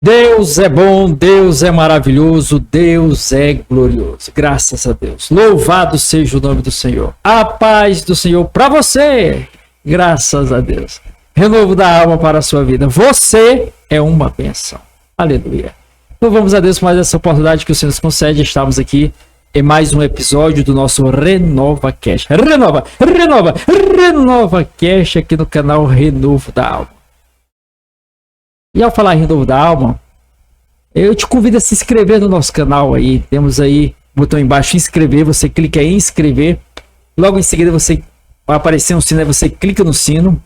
Deus é bom, Deus é maravilhoso, Deus é glorioso. Graças a Deus. Louvado seja o nome do Senhor. A paz do Senhor para você. Graças a Deus. Renovo da alma para a sua vida. Você é uma bênção. Aleluia. Louvamos a Deus por mais essa oportunidade que o Senhor nos concede. Estamos aqui em mais um episódio do nosso Renova Cast. Renova Cast aqui no canal Renovo da Alma. E ao falar em Renovo da Alma, eu te convido a se inscrever no nosso canal aí. Temos aí o botão embaixo inscrever, você clica em inscrever. Logo em seguida você vai aparecer um sino, aí você clica no sino.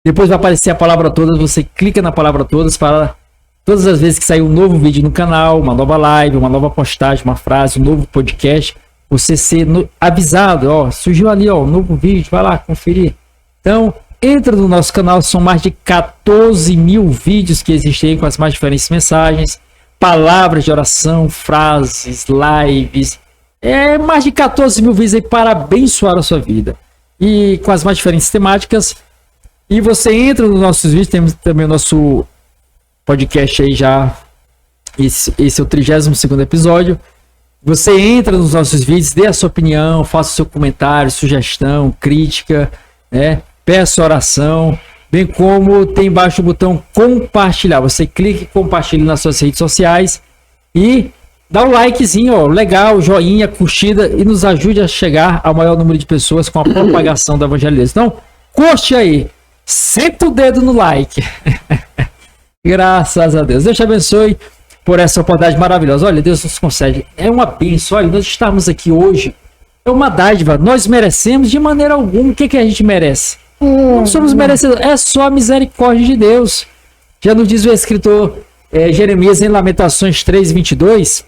Depois vai aparecer a palavra todas, você clica na palavra todas para todas as vezes que sair um novo vídeo no canal, uma nova live, uma nova postagem, uma frase, um novo podcast, você ser avisado, ó, surgiu ali, ó, um novo vídeo, vai lá conferir. Então, entra no nosso canal, são mais de 14 mil vídeos que existem aí com as mais diferentes mensagens, palavras de oração, frases, lives, mais de 14 mil vídeos aí para abençoar a sua vida. E com as mais diferentes temáticas. E você entra nos nossos vídeos, temos também o nosso podcast aí já, esse é o 32º episódio. Você entra nos nossos vídeos, dê a sua opinião, faça o seu comentário, sugestão, crítica, né? Peça oração, bem como tem embaixo o botão compartilhar. Você clica e compartilha nas suas redes sociais e dá um likezinho, ó, legal, joinha, curtida e nos ajude a chegar ao maior número de pessoas com a propagação da evangelização. Então, curte aí, senta o dedo no like. Graças a Deus. Deus te abençoe por essa oportunidade maravilhosa. Olha, Deus nos concede. É uma bênção. Olha, nós estamos aqui hoje. É uma dádiva. Nós merecemos de maneira alguma. O que a gente merece? Não somos merecedores. É só a misericórdia de Deus. Já nos diz o escritor Jeremias em Lamentações 3:22.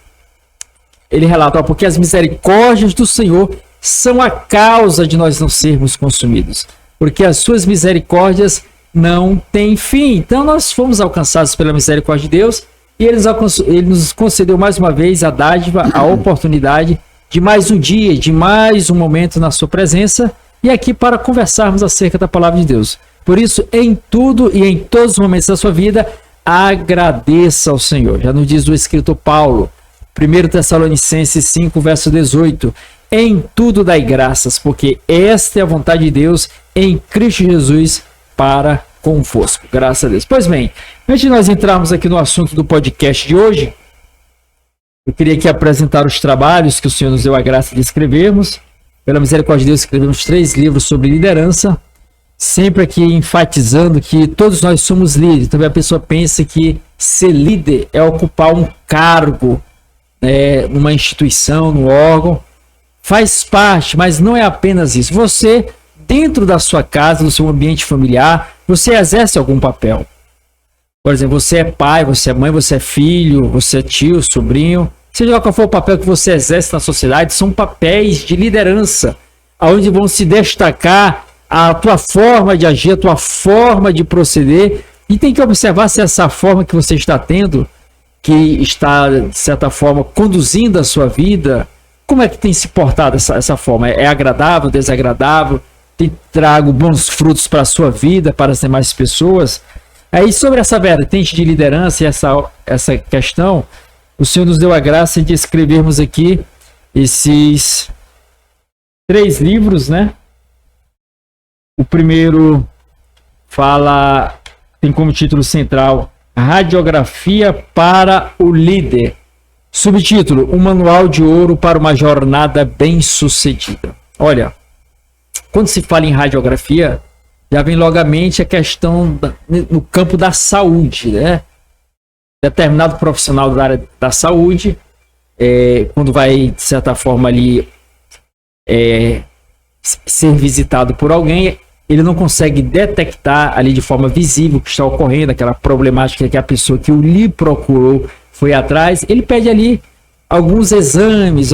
Ele relata, ó, porque as misericórdias do Senhor são a causa de nós não sermos consumidos. Porque as suas misericórdias não têm fim. Então nós fomos alcançados pela misericórdia de Deus. E ele nos concedeu mais uma vez a dádiva, a oportunidade de mais um dia, de mais um momento na sua presença e aqui para conversarmos acerca da palavra de Deus. Por isso, em tudo e em todos os momentos da sua vida, agradeça ao Senhor. Já nos diz o escritor Paulo, 1 Tessalonicenses 5, verso 18, em tudo dai graças, porque esta é a vontade de Deus em Cristo Jesus para convosco. Graças a Deus. Pois bem, antes de nós entrarmos aqui no assunto do podcast de hoje, eu queria aqui apresentar os trabalhos que o Senhor nos deu a graça de escrevermos. Pela misericórdia de Deus, escrevemos 3 livros sobre liderança, sempre aqui enfatizando que todos nós somos líderes. Também a pessoa pensa que ser líder é ocupar um cargo, numa instituição, num órgão. Faz parte, mas não é apenas isso. Você, dentro da sua casa, do seu ambiente familiar, você exerce algum papel. Por exemplo, você é pai, você é mãe, você é filho, você é tio, sobrinho. Seja qual for o papel que você exerce na sociedade, são papéis de liderança, onde vão se destacar a tua forma de agir, a tua forma de proceder. E tem que observar se essa forma que você está tendo, que está, de certa forma, conduzindo a sua vida, como é que tem se portado essa forma? É agradável, desagradável? Tem trago bons frutos para a sua vida, para as demais pessoas? Aí sobre essa vertente de liderança e essa questão, o Senhor nos deu a graça de escrevermos aqui esses 3 livros, né? O primeiro tem como título central Radiografia para o Líder. Subtítulo, um manual de ouro para uma jornada bem-sucedida. Olha, quando se fala em radiografia, já vem logo à mente a questão no campo da saúde, né? Determinado profissional da área da saúde, quando vai, de certa forma, ali ser visitado por alguém, ele não consegue detectar ali de forma visível o que está ocorrendo, aquela problemática que a pessoa que o lhe procurou foi atrás. Ele pede ali alguns exames,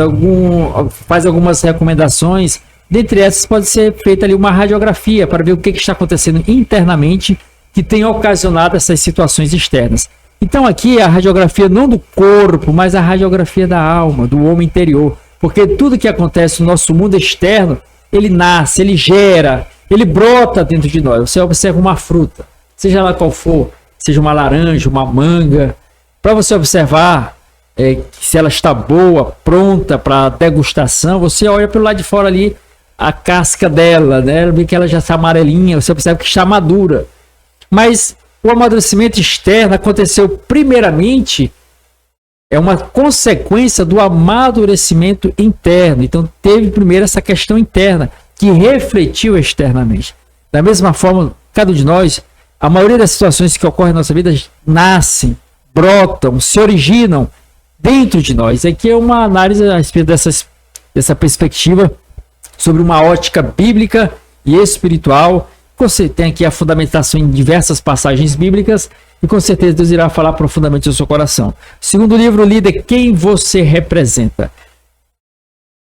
faz algumas recomendações. Dentre essas pode ser feita ali uma radiografia para ver o que está acontecendo internamente que tem ocasionado essas situações externas. Então aqui a radiografia não do corpo, mas a radiografia da alma, do homem interior. Porque tudo que acontece no nosso mundo externo, ele nasce, ele gera, ele brota dentro de nós. Você observa uma fruta, seja lá qual for, seja uma laranja, uma manga, para você observar se ela está boa, pronta para degustação. Você olha pelo lado de fora ali, a casca dela, né? Ela vê que ela já está amarelinha, você observa que está madura. Mas o amadurecimento externo aconteceu primeiramente, é uma consequência do amadurecimento interno. Então teve primeiro essa questão interna, que refletiu externamente. Da mesma forma, cada um de nós, a maioria das situações que ocorrem na nossa vida nascem, brotam, se originam dentro de nós. Aqui é uma análise a respeito dessa perspectiva sobre uma ótica bíblica e espiritual. Você tem aqui a fundamentação em diversas passagens bíblicas e com certeza Deus irá falar profundamente no seu coração. Segundo livro, Líder, quem você representa?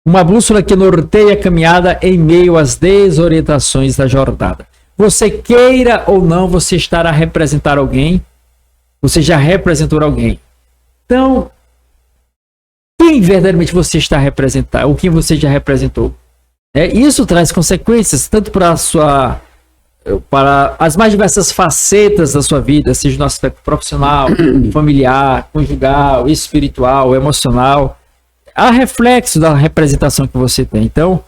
Uma bússola que norteia a caminhada em meio às desorientações da jornada. Você queira ou não, você estará a representar alguém. Você já representou alguém. Então, quem verdadeiramente você está a representar? Ou quem você já representou? Isso traz consequências, tanto para as mais diversas facetas da sua vida, seja no aspecto profissional, familiar, conjugal, espiritual, emocional. Há reflexo da representação que você tem. Então,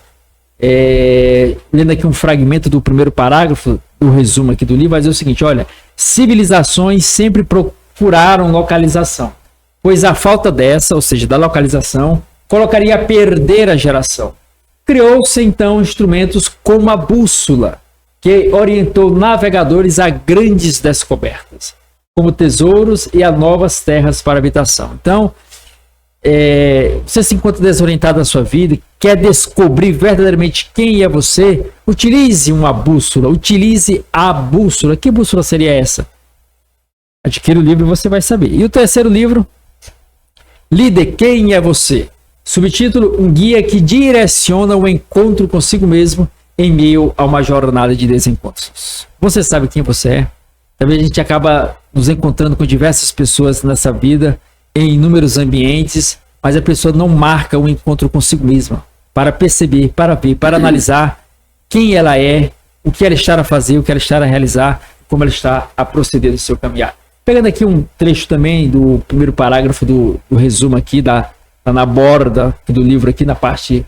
lendo aqui um fragmento do primeiro parágrafo do resumo aqui do livro, vai dizer o seguinte: olha, civilizações sempre procuraram localização, pois a falta dessa, ou seja, da localização, colocaria a perder a geração. Criou-se então instrumentos como a bússola, que orientou navegadores a grandes descobertas, como tesouros e a novas terras para habitação. Então, você se encontra desorientado na sua vida, quer descobrir verdadeiramente quem é você, utilize uma bússola, utilize a bússola. Que bússola seria essa? Adquira o livro e você vai saber. E o terceiro livro, Líder, quem é você? Subtítulo, um guia que direciona o encontro consigo mesmo em meio a uma jornada de desencontros. Você sabe quem você é? Talvez a gente acaba nos encontrando com diversas pessoas nessa vida, em inúmeros ambientes, mas a pessoa não marca um encontro consigo mesma para perceber, para ver, para analisar quem ela é, o que ela está a fazer, o que ela está a realizar, como ela está a proceder no seu caminhar. Pegando aqui um trecho também do primeiro parágrafo do resumo aqui, tá na borda do livro, aqui na parte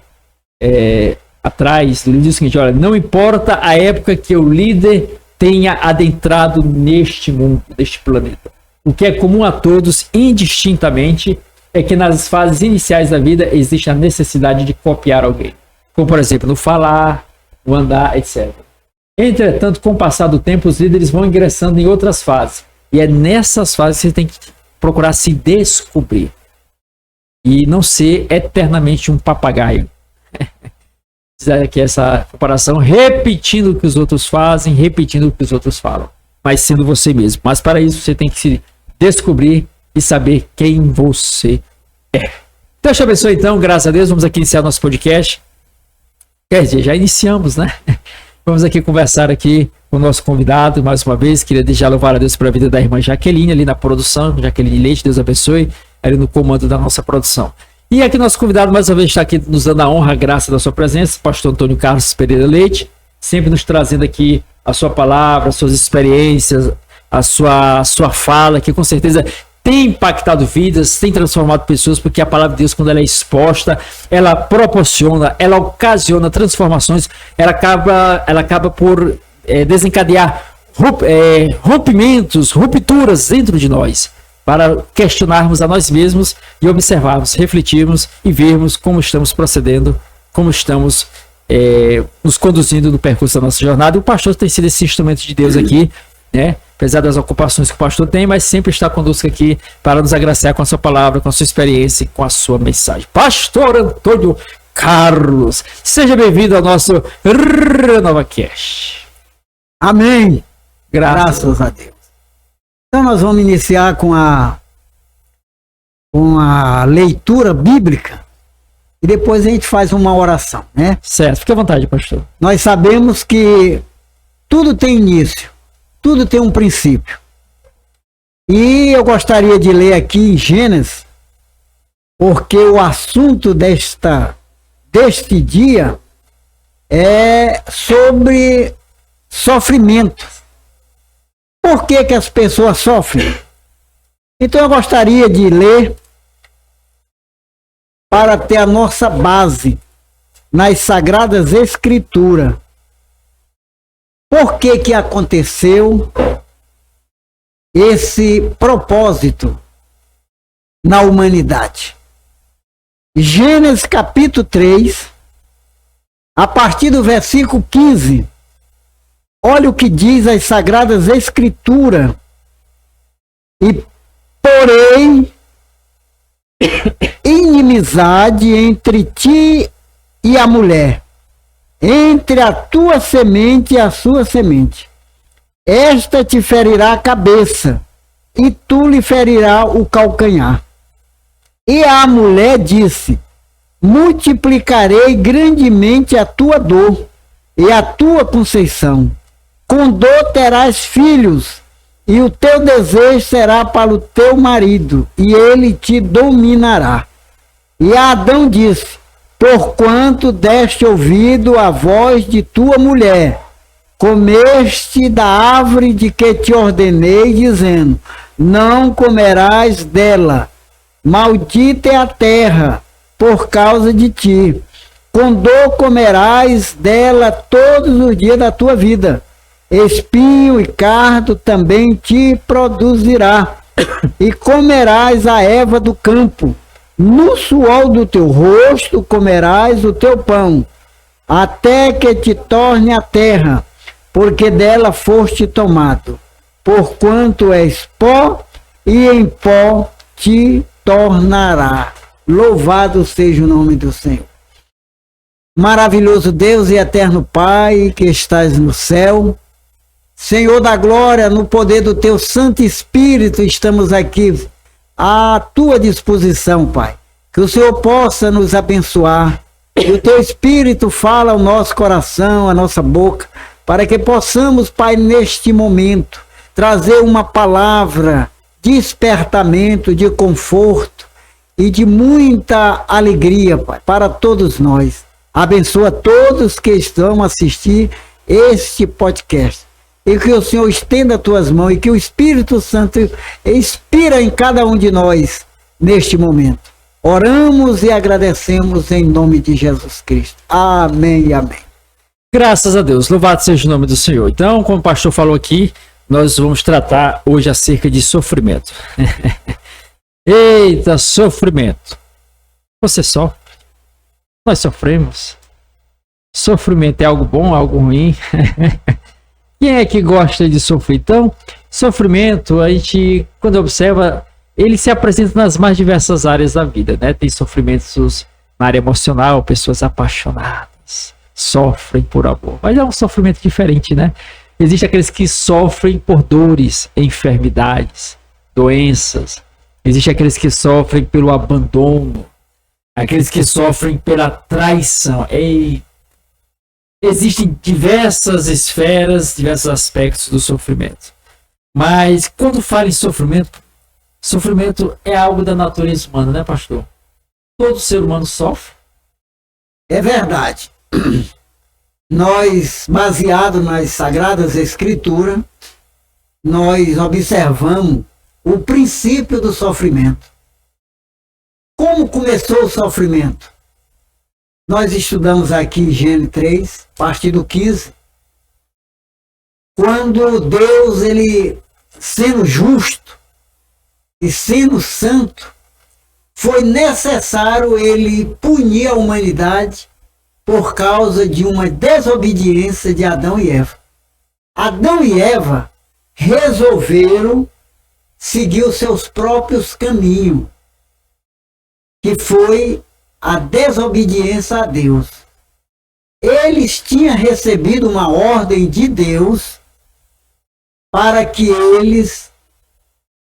atrás do livro, diz o seguinte: olha, não importa a época que o líder tenha adentrado neste mundo, neste planeta. O que é comum a todos, indistintamente, é que nas fases iniciais da vida existe a necessidade de copiar alguém. Como, por exemplo, no falar, no andar, etc. Entretanto, com o passar do tempo, os líderes vão ingressando em outras fases. E é nessas fases que você tem que procurar se descobrir. E não ser eternamente um papagaio. Aqui essa comparação, repetindo o que os outros fazem, repetindo o que os outros falam, mas sendo você mesmo. Mas para isso você tem que se descobrir e saber quem você é. Deus te abençoe então, graças a Deus. Vamos aqui iniciar nosso podcast. Quer dizer, já iniciamos, né? Vamos aqui conversar aqui com o nosso convidado mais uma vez. Queria deixar louvar a Deus pela vida da irmã Jaqueline ali na produção. Jaqueline Leite, Deus abençoe, ali no comando da nossa produção. E aqui nosso convidado mais uma vez está aqui nos dando a honra, a graça da sua presença, pastor Antônio Carlos Pereira Leite, sempre nos trazendo aqui a sua palavra, as suas experiências, a sua fala, que com certeza tem impactado vidas, tem transformado pessoas, porque a palavra de Deus, quando ela é exposta, ela proporciona, ela ocasiona transformações, ela acaba por desencadear rompimentos, rupturas dentro de nós, para questionarmos a nós mesmos e observarmos, refletirmos e vermos como estamos procedendo, como estamos nos conduzindo no percurso da nossa jornada. E o pastor tem sido esse instrumento de Deus aqui, né? Apesar das ocupações que o pastor tem, mas sempre está conosco aqui para nos agraciar com a sua palavra, com a sua experiência e com a sua mensagem. Pastor Antônio Carlos, seja bem-vindo ao nosso RenovaCast. Amém. Graças a Deus. Então nós vamos iniciar com a leitura bíblica e depois a gente faz uma oração, né? Certo, fique à vontade, pastor. Nós sabemos que tudo tem início, tudo tem um princípio. E eu gostaria de ler aqui em Gênesis, porque o assunto deste dia é sobre sofrimento. Por que que as pessoas sofrem? Então eu gostaria de ler para ter a nossa base nas Sagradas Escrituras. Por que que aconteceu esse propósito na humanidade? Gênesis capítulo 3, a partir do versículo 15. Olha o que diz as Sagradas Escrituras. E porém, inimizade entre ti e a mulher, entre a tua semente e a sua semente. Esta te ferirá a cabeça, e tu lhe ferirá o calcanhar. E a mulher disse: multiplicarei grandemente a tua dor e a tua conceição. Com dor terás filhos, e o teu desejo será para o teu marido, e ele te dominará. E Adão disse: porquanto deste ouvido à voz de tua mulher, comeste da árvore de que te ordenei, dizendo: não comerás dela. Maldita é a terra por causa de ti. Com dor comerás dela todos os dias da tua vida. Espinho e cardo também te produzirá, e comerás a erva do campo. No suor do teu rosto comerás o teu pão, até que te torne a terra, porque dela foste tomado. Porquanto és pó, e em pó te tornará. Louvado seja o nome do Senhor. Maravilhoso Deus e eterno Pai, que estás no céu, Senhor da glória, no poder do teu Santo Espírito, estamos aqui à tua disposição, Pai. Que o Senhor possa nos abençoar, que o teu Espírito fala ao nosso coração, à nossa boca, para que possamos, Pai, neste momento, trazer uma palavra de despertamento, de conforto e de muita alegria, Pai, para todos nós. Abençoa todos que estão a assistir este podcast. E que o Senhor estenda as tuas mãos e que o Espírito Santo inspira em cada um de nós neste momento. Oramos e agradecemos em nome de Jesus Cristo. Amém e amém. Graças a Deus, louvado seja o nome do Senhor. Então, como o pastor falou aqui, nós vamos tratar hoje acerca de sofrimento. Eita, sofrimento. Você sofre? Nós sofremos. Sofrimento é algo bom, algo ruim? Quem é que gosta de sofrer? Então, sofrimento, a gente, quando observa, ele se apresenta nas mais diversas áreas da vida, né? Tem sofrimentos na área emocional, pessoas apaixonadas, sofrem por amor. Mas é um sofrimento diferente, né? Existem aqueles que sofrem por dores, enfermidades, doenças. Existem aqueles que sofrem pelo abandono, aqueles que sofrem pela traição. Existem diversas esferas, diversos aspectos do sofrimento. Mas quando fala em sofrimento, sofrimento é algo da natureza humana, né, pastor? Todo ser humano sofre? É verdade. Nós, baseado nas Sagradas Escrituras, nós observamos o princípio do sofrimento. Como começou o sofrimento? Nós estudamos aqui em Gênesis 3, a partir do 15, quando Deus, ele sendo justo e sendo santo, foi necessário ele punir a humanidade por causa de uma desobediência de Adão e Eva. Adão e Eva resolveram seguir os seus próprios caminhos, que foi a desobediência a Deus. Eles tinham recebido uma ordem de Deus para que eles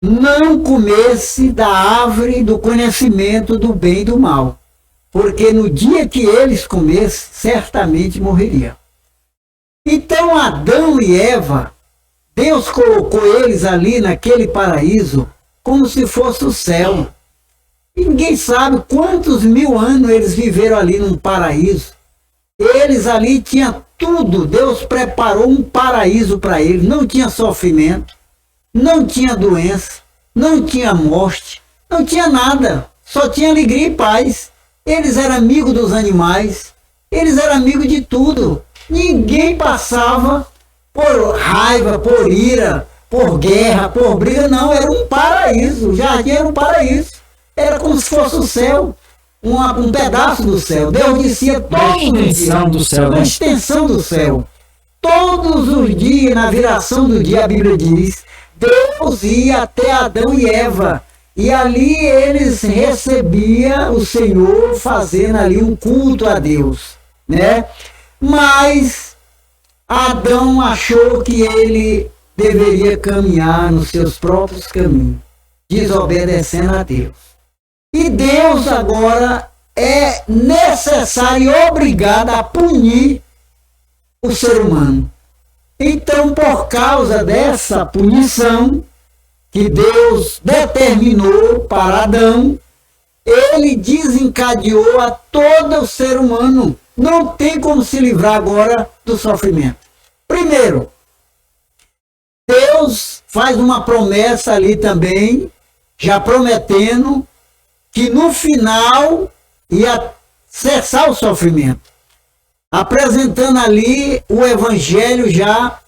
não comessem da árvore do conhecimento do bem e do mal, porque no dia que eles comessem, certamente morreriam. Então Adão e Eva, Deus colocou eles ali naquele paraíso como se fosse o céu. Ninguém sabe quantos mil anos eles viveram ali num paraíso. Eles ali tinham tudo. Deus preparou um paraíso para eles. Não tinha sofrimento, não tinha doença, não tinha morte, não tinha nada, só tinha alegria e paz. Eles eram amigos dos animais, eles eram amigos de tudo. Ninguém passava por raiva, por ira, por guerra, por briga, não, era um paraíso, o jardim era um paraíso, era como se fosse o céu, um pedaço do céu. Deus descia todos os dias, uma extensão do céu. Todos os dias, na viração do dia, a Bíblia diz, Deus ia até Adão e Eva, e ali eles recebiam o Senhor fazendo ali um culto a Deus, né? Mas Adão achou que ele deveria caminhar nos seus próprios caminhos, desobedecendo a Deus. E Deus agora é necessário e obrigado a punir o ser humano. Então, por causa dessa punição que Deus determinou para Adão, ele desencadeou a todo o ser humano. Não tem como se livrar agora do sofrimento. Primeiro, Deus faz uma promessa ali também, já prometendo que no final ia cessar o sofrimento, apresentando ali o evangelho já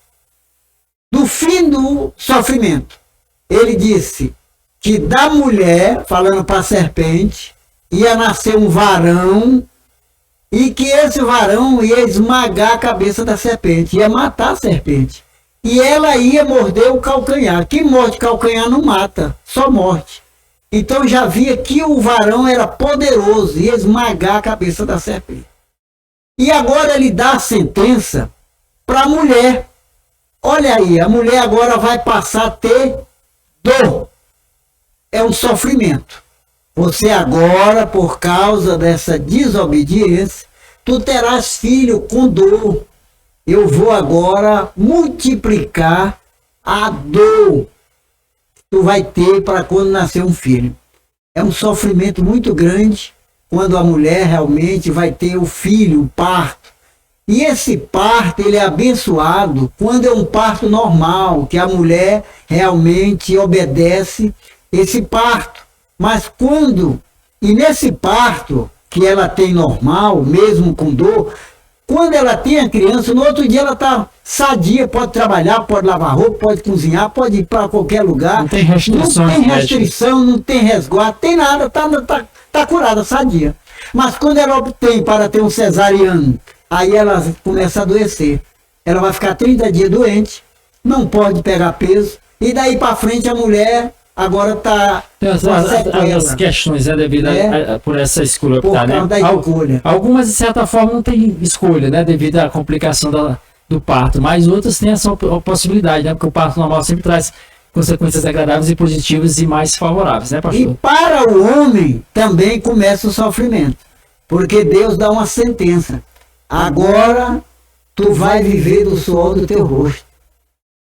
do fim do sofrimento. Ele disse que da mulher, falando para a serpente, ia nascer um varão e que esse varão ia esmagar a cabeça da serpente, ia matar a serpente. E ela ia morder o calcanhar. Quem morde calcanhar não mata, só morte. Então já via que o varão era poderoso, ia esmagar a cabeça da serpente. E agora ele dá a sentença para a mulher. Olha aí, a mulher agora vai passar a ter dor. É um sofrimento. Você agora, por causa dessa desobediência, tu terás filho com dor. Eu vou agora multiplicar a dor que tu vai ter para quando nascer um filho. É um sofrimento muito grande quando a mulher realmente vai ter o filho, o parto. E esse parto, ele é abençoado quando é um parto normal, que a mulher realmente obedece esse parto. Mas quando, e nesse parto que ela tem normal, mesmo com dor, quando ela tem a criança, no outro dia ela está sadia, pode trabalhar, pode lavar roupa, pode cozinhar, pode ir para qualquer lugar. Não tem restrição. Não tem restrição, não tem resguardo, tem nada, tá curada, sadia. Mas quando ela obtém para ter um cesariano, aí ela começa a adoecer. Ela vai ficar 30 dias doente, não pode pegar peso, e daí para frente a mulher agora está as questões devido por essa escolha por tá, causa né? da escolha. Algumas de certa forma não tem escolha, né, devido à complicação do parto, mas outras têm essa possibilidade, né, porque o parto normal sempre traz consequências agradáveis e positivas e mais favoráveis, né, pastor? E para o homem também começa o sofrimento, porque Deus dá uma sentença. Agora tu vai viver do suor do teu rosto,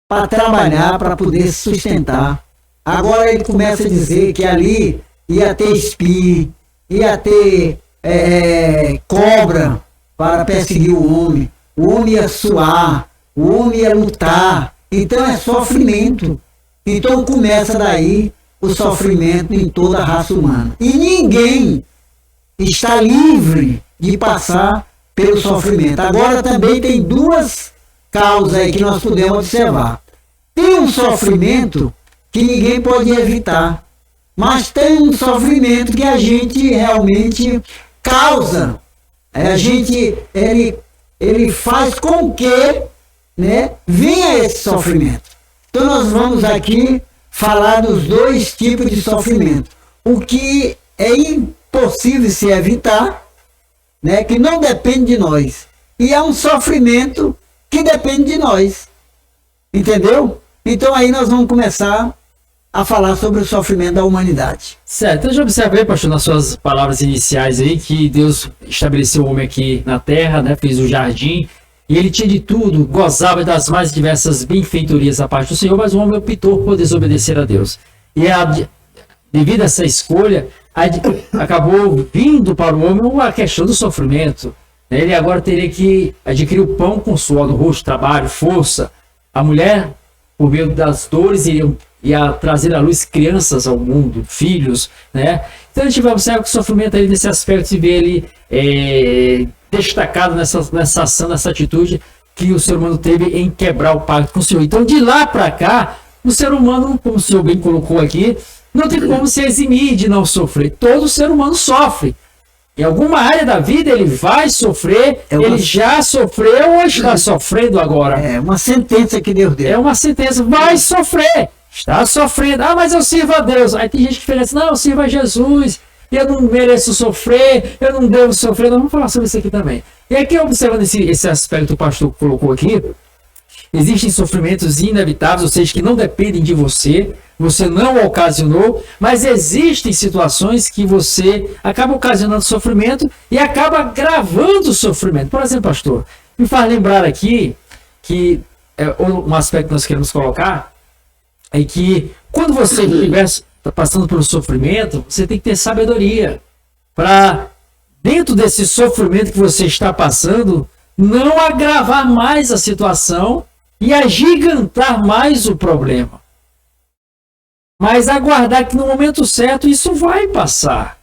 para trabalhar, para poder sustentar. Agora ele começa a dizer que ali ia ter espinho, ia ter cobra para perseguir o homem ia suar, o homem ia lutar. Então é sofrimento. Então começa daí o sofrimento em toda a raça humana. E ninguém está livre de passar pelo sofrimento. Agora também tem duas causas aí que nós podemos observar. Tem um sofrimento que ninguém pode evitar, mas tem um sofrimento que a gente realmente causa. Ele faz com que, né, venha esse sofrimento. Então nós vamos aqui falar dos dois tipos de sofrimento. O que é impossível se evitar, né, que não depende de nós. E é um sofrimento que depende de nós. Entendeu? Então aí nós vamos começar a falar sobre o sofrimento da humanidade. Certo, eu já observei, pastor, nas suas palavras iniciais aí, que Deus estabeleceu o homem aqui na terra, né, fez o jardim, e ele tinha de tudo, gozava das mais diversas benfeitorias da parte do Senhor, mas o homem optou por desobedecer a Deus. E devido a essa escolha, acabou vindo para o homem a questão do sofrimento. Ele agora teria que adquirir o pão com suor do rosto, trabalho, força. A mulher, por meio das dores, iria e a trazer à luz crianças ao mundo, filhos, né? Então a gente vai observar que o sofrimento ali nesse aspecto se vê ele destacado nessa ação, nessa atitude que o ser humano teve em quebrar o pacto com o Senhor. Então de lá para cá, o ser humano, como o senhor bem colocou aqui, não tem como se eximir de não sofrer. Todo ser humano sofre. Em alguma área da vida ele vai sofrer, ele já sofreu ou está sofrendo agora. É uma sentença que Deus deu. É uma sentença, vai sofrer, está sofrendo. Ah, mas eu sirvo a Deus. Aí tem gente que fala assim, não, eu sirvo a Jesus, eu não mereço sofrer, eu não devo sofrer. Nós vamos falar sobre isso aqui também. E aqui, observando esse aspecto que o pastor colocou aqui, existem sofrimentos inevitáveis, ou seja, que não dependem de você, você não ocasionou, mas existem situações que você acaba ocasionando sofrimento e acaba agravando o sofrimento. Por exemplo, pastor, me faz lembrar aqui que um aspecto que nós queremos colocar é que quando você estiver passando pelo sofrimento, você tem que ter sabedoria para, dentro desse sofrimento que você está passando, não agravar mais a situação e agigantar mais o problema. Mas aguardar que no momento certo isso vai passar.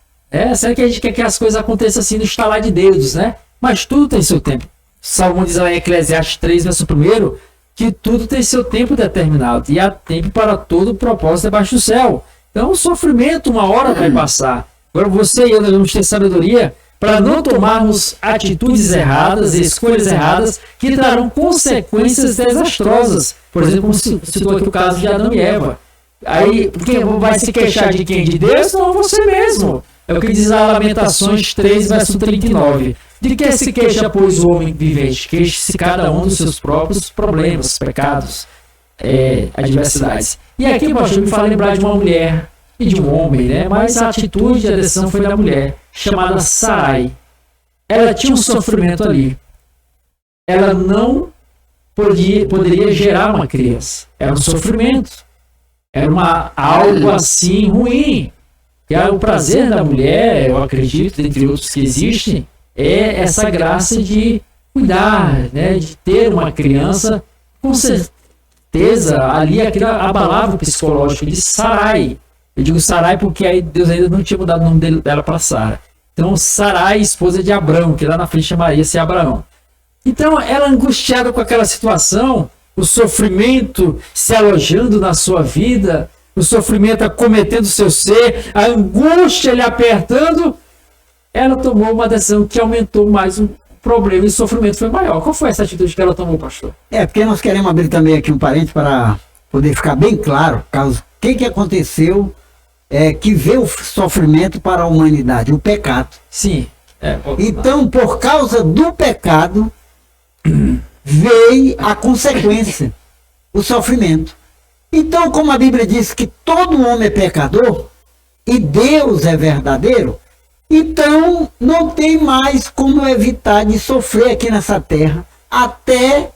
Será que a gente quer que as coisas aconteçam assim no estalar de dedos, né? Mas tudo tem seu tempo. Salomão diz lá em Eclesiastes 3, verso 1, que tudo tem seu tempo determinado. E há tempo para todo propósito debaixo do céu. Então o sofrimento uma hora vai passar. Agora você e eu devemos ter sabedoria para não tomarmos atitudes erradas, escolhas erradas, que trarão consequências desastrosas. Por exemplo, como citou aqui o caso de Adão e Eva. Aí, quem vai se queixar de quem? De Deus? Não, você mesmo. É o que diz lá Lamentações 3, verso 39. De que se queixa, pois, o homem vivente? Queixe-se cada um dos seus próprios problemas, pecados, adversidades. E aqui, pastor, me fala lembrar de uma mulher e de um homem, né? Mas a atitude e a decisão foi da mulher, chamada Sarai. Ela tinha um sofrimento ali. Ela não poderia gerar uma criança. Era um sofrimento. Era algo assim ruim. Que é o prazer da mulher, eu acredito, dentre outros que existem, é essa graça de cuidar, né? De ter uma criança. Com certeza, ali aquilo abalava o psicológico de Sarai. Eu digo Sarai porque aí Deus ainda não tinha mudado o nome dela para Sara. Então, Sarai, esposa de Abrão, que lá na frente chamaria-se Abraão. Então, ela angustiada com aquela situação, o sofrimento se alojando na sua vida, o sofrimento acometendo o seu ser, a angústia lhe apertando, ela tomou uma decisão que aumentou mais o problema e o sofrimento foi maior. Qual foi essa atitude que ela tomou, pastor? Porque nós queremos abrir também aqui um parênteses para poder ficar bem claro, caso o que aconteceu que veio o sofrimento para a humanidade, o pecado. Sim. Então, por causa do pecado, veio a consequência, o sofrimento. Então, como a Bíblia diz que todo homem é pecador e Deus é verdadeiro, então não tem mais como evitar de sofrer aqui nessa terra até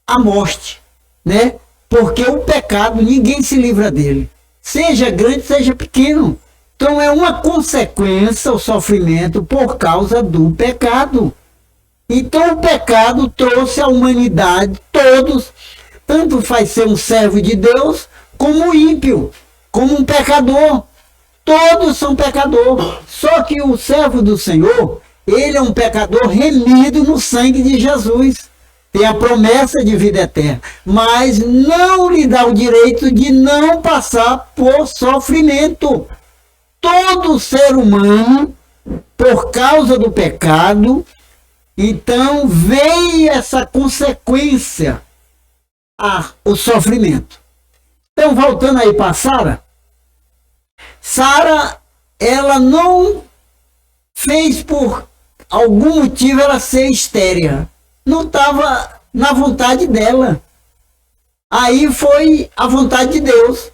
a morte, né? Porque o pecado, ninguém se livra dele, seja grande, seja pequeno. Então é uma consequência o sofrimento por causa do pecado. Então o pecado trouxe à humanidade, todos, tanto faz ser um servo de Deus, como um ímpio, como um pecador. Todos são pecadores. Só que o servo do Senhor, ele é um pecador remido no sangue de Jesus. Tem a promessa de vida eterna, mas não lhe dá o direito de não passar por sofrimento. Todo ser humano, por causa do pecado, então veio essa consequência, o sofrimento. Então, voltando aí para Sara, ela não fez por algum motivo ela ser estéril. Não estava na vontade dela. Aí foi a vontade de Deus.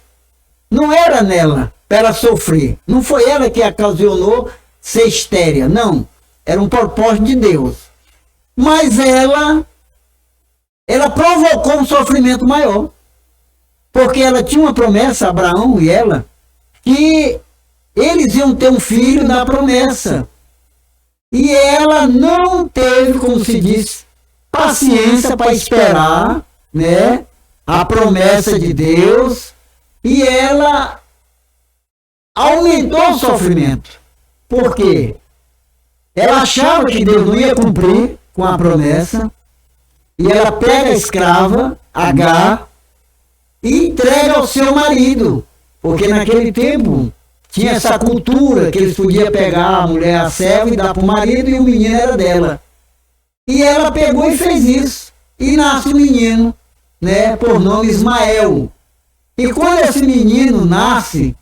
Não era nela para ela sofrer. Não foi ela que ocasionou ser estéril. Não. Era um propósito de Deus. Mas ela provocou um sofrimento maior. Porque ela tinha uma promessa, Abraão e ela, que eles iam ter um filho da promessa. E ela não teve, como se diz, paciência para esperar, né, a promessa de Deus. E ela aumentou o sofrimento. Por quê? Ela achava que Deus não ia cumprir com a promessa. E ela pega a escrava, H, e entrega ao seu marido. Porque naquele tempo tinha essa cultura que eles podiam pegar a mulher, a serva, e dar para o marido, e o menino era dela. E ela pegou e fez isso. E nasce o menino, né, por nome Ismael. E quando esse menino nasce,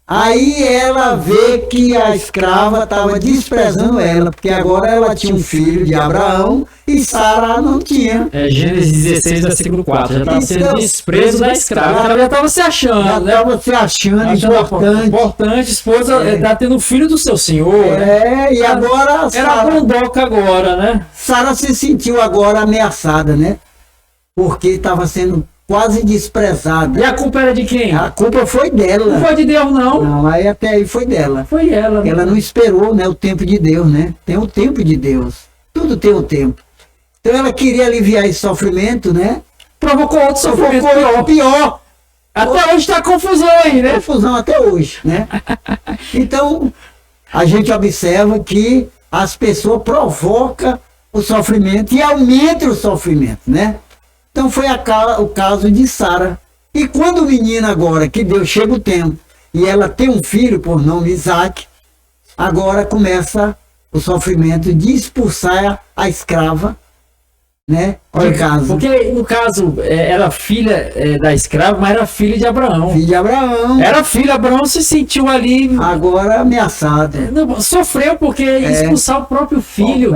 aí ela vê que a escrava estava desprezando ela, porque agora ela tinha um filho de Abraão e Sara não tinha. Gênesis 16, versículo 4. Já estava sendo desprezo da escrava. Ela já estava se achando, Já né? estava se achando importante. Importante, esposa, está tendo filho do seu senhor. Né? E agora Era bondoca agora, né? Sara se sentiu agora ameaçada, né? Porque estava sendo quase desprezada. E a culpa era de quem? A culpa foi dela. Não foi de Deus, não. Não, aí até aí foi dela. Foi ela. Né? Ela não esperou, né, o tempo de Deus, né? Tem o tempo de Deus. Tudo tem um tempo. Então ela queria aliviar esse sofrimento, né? Provocou outro sofrimento pior. Até hoje está confusão aí, né? Confusão até hoje, né? Então, a gente observa que as pessoas provocam o sofrimento e aumentam o sofrimento, né? Então foi o caso de Sara. E quando o menino agora, que Deus chega o tempo, e ela tem um filho por nome Isaac, agora começa o sofrimento de expulsar a escrava, né, de casa. Porque no caso era filha da escrava, mas era filha de Abraão. Filho de Abraão. Era filho, Abraão se sentiu ali... Agora ameaçado. Sofreu porque expulsar o próprio filho.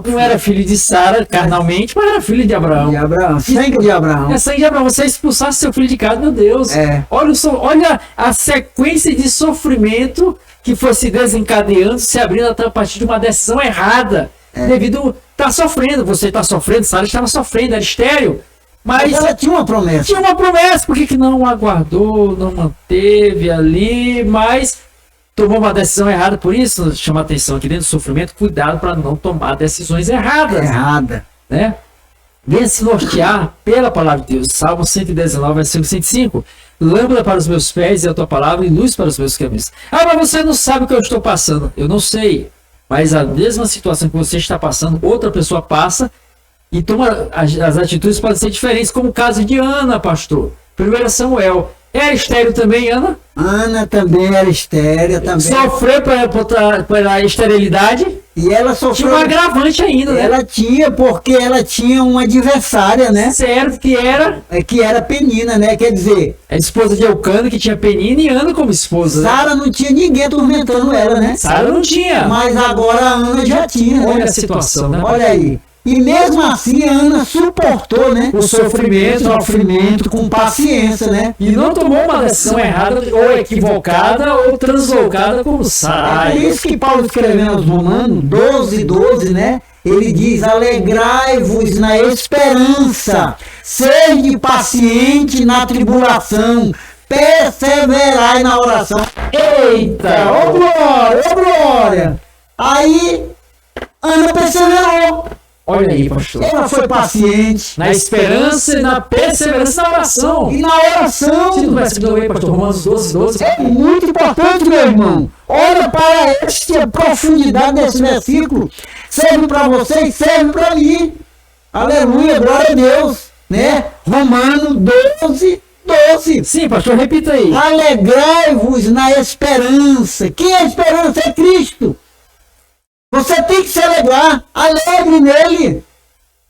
Não era filho de Sara carnalmente, mas era filho de Abraão. De Abraão, sangue de Abraão. É sangue de Abraão. Você expulsasse seu filho de casa, meu Deus. Olha a sequência de sofrimento que foi se desencadeando, se abrindo a partir de uma decisão errada. Devido... Está sofrendo, você está sofrendo, Sara estava sofrendo, era estéril. Mas ela tinha uma promessa. Tinha uma promessa, por que não aguardou, não manteve ali, mas tomou uma decisão errada. Por isso, chama a atenção aqui dentro do sofrimento, cuidado para não tomar decisões erradas. Né? Venha se nortear pela palavra de Deus. Salmo 119, versículo 105. Lâmpada para os meus pés e a tua palavra e luz para os meus caminhos. Mas você não sabe o que eu estou passando. Eu não sei. Mas a mesma situação que você está passando, outra pessoa passa e toma as atitudes podem ser diferentes, como o caso de Ana, pastor. 1 Samuel. Era estéril também, Ana? Ana também era estéril. Também. Sofreu pela esterilidade? E ela sofreu. Tinha um agravante ainda, né? Ela tinha, porque ela tinha uma adversária, né? Certo, que era? Que era Penina, né? Quer dizer... A esposa de Eucana, que tinha Penina, e Ana como esposa. Sara não tinha ninguém atormentando ela, né? Sara não tinha. Mas agora a Ana já tinha, né? Olha a situação, né? Olha aí. E mesmo assim a Ana suportou, né? O sofrimento com paciência, né? E não tomou uma decisão errada, ou equivocada, ou translocada como Sara. É por isso que Paulo escrevendo aos Romanos 12, né? Ele diz, alegrai-vos na esperança, sede paciente na tribulação, perseverai na oração. Eita! Ô glória, ô glória! Aí, Ana perseverou. Olha aí, pastor. Ela foi paciente. Na esperança e na perseverança na oração. E na oração. Se tu vai seguir aí, pastor, Romanos 12. É muito importante, meu irmão. Olha para esta profundidade desse versículo. Serve para você e serve para mim. Aleluia, glória a Deus. Né? Romanos 12. Sim, pastor, repita aí. Alegrai-vos na esperança. Quem é a esperança? É Cristo. Você tem que se alegrar, alegre nele,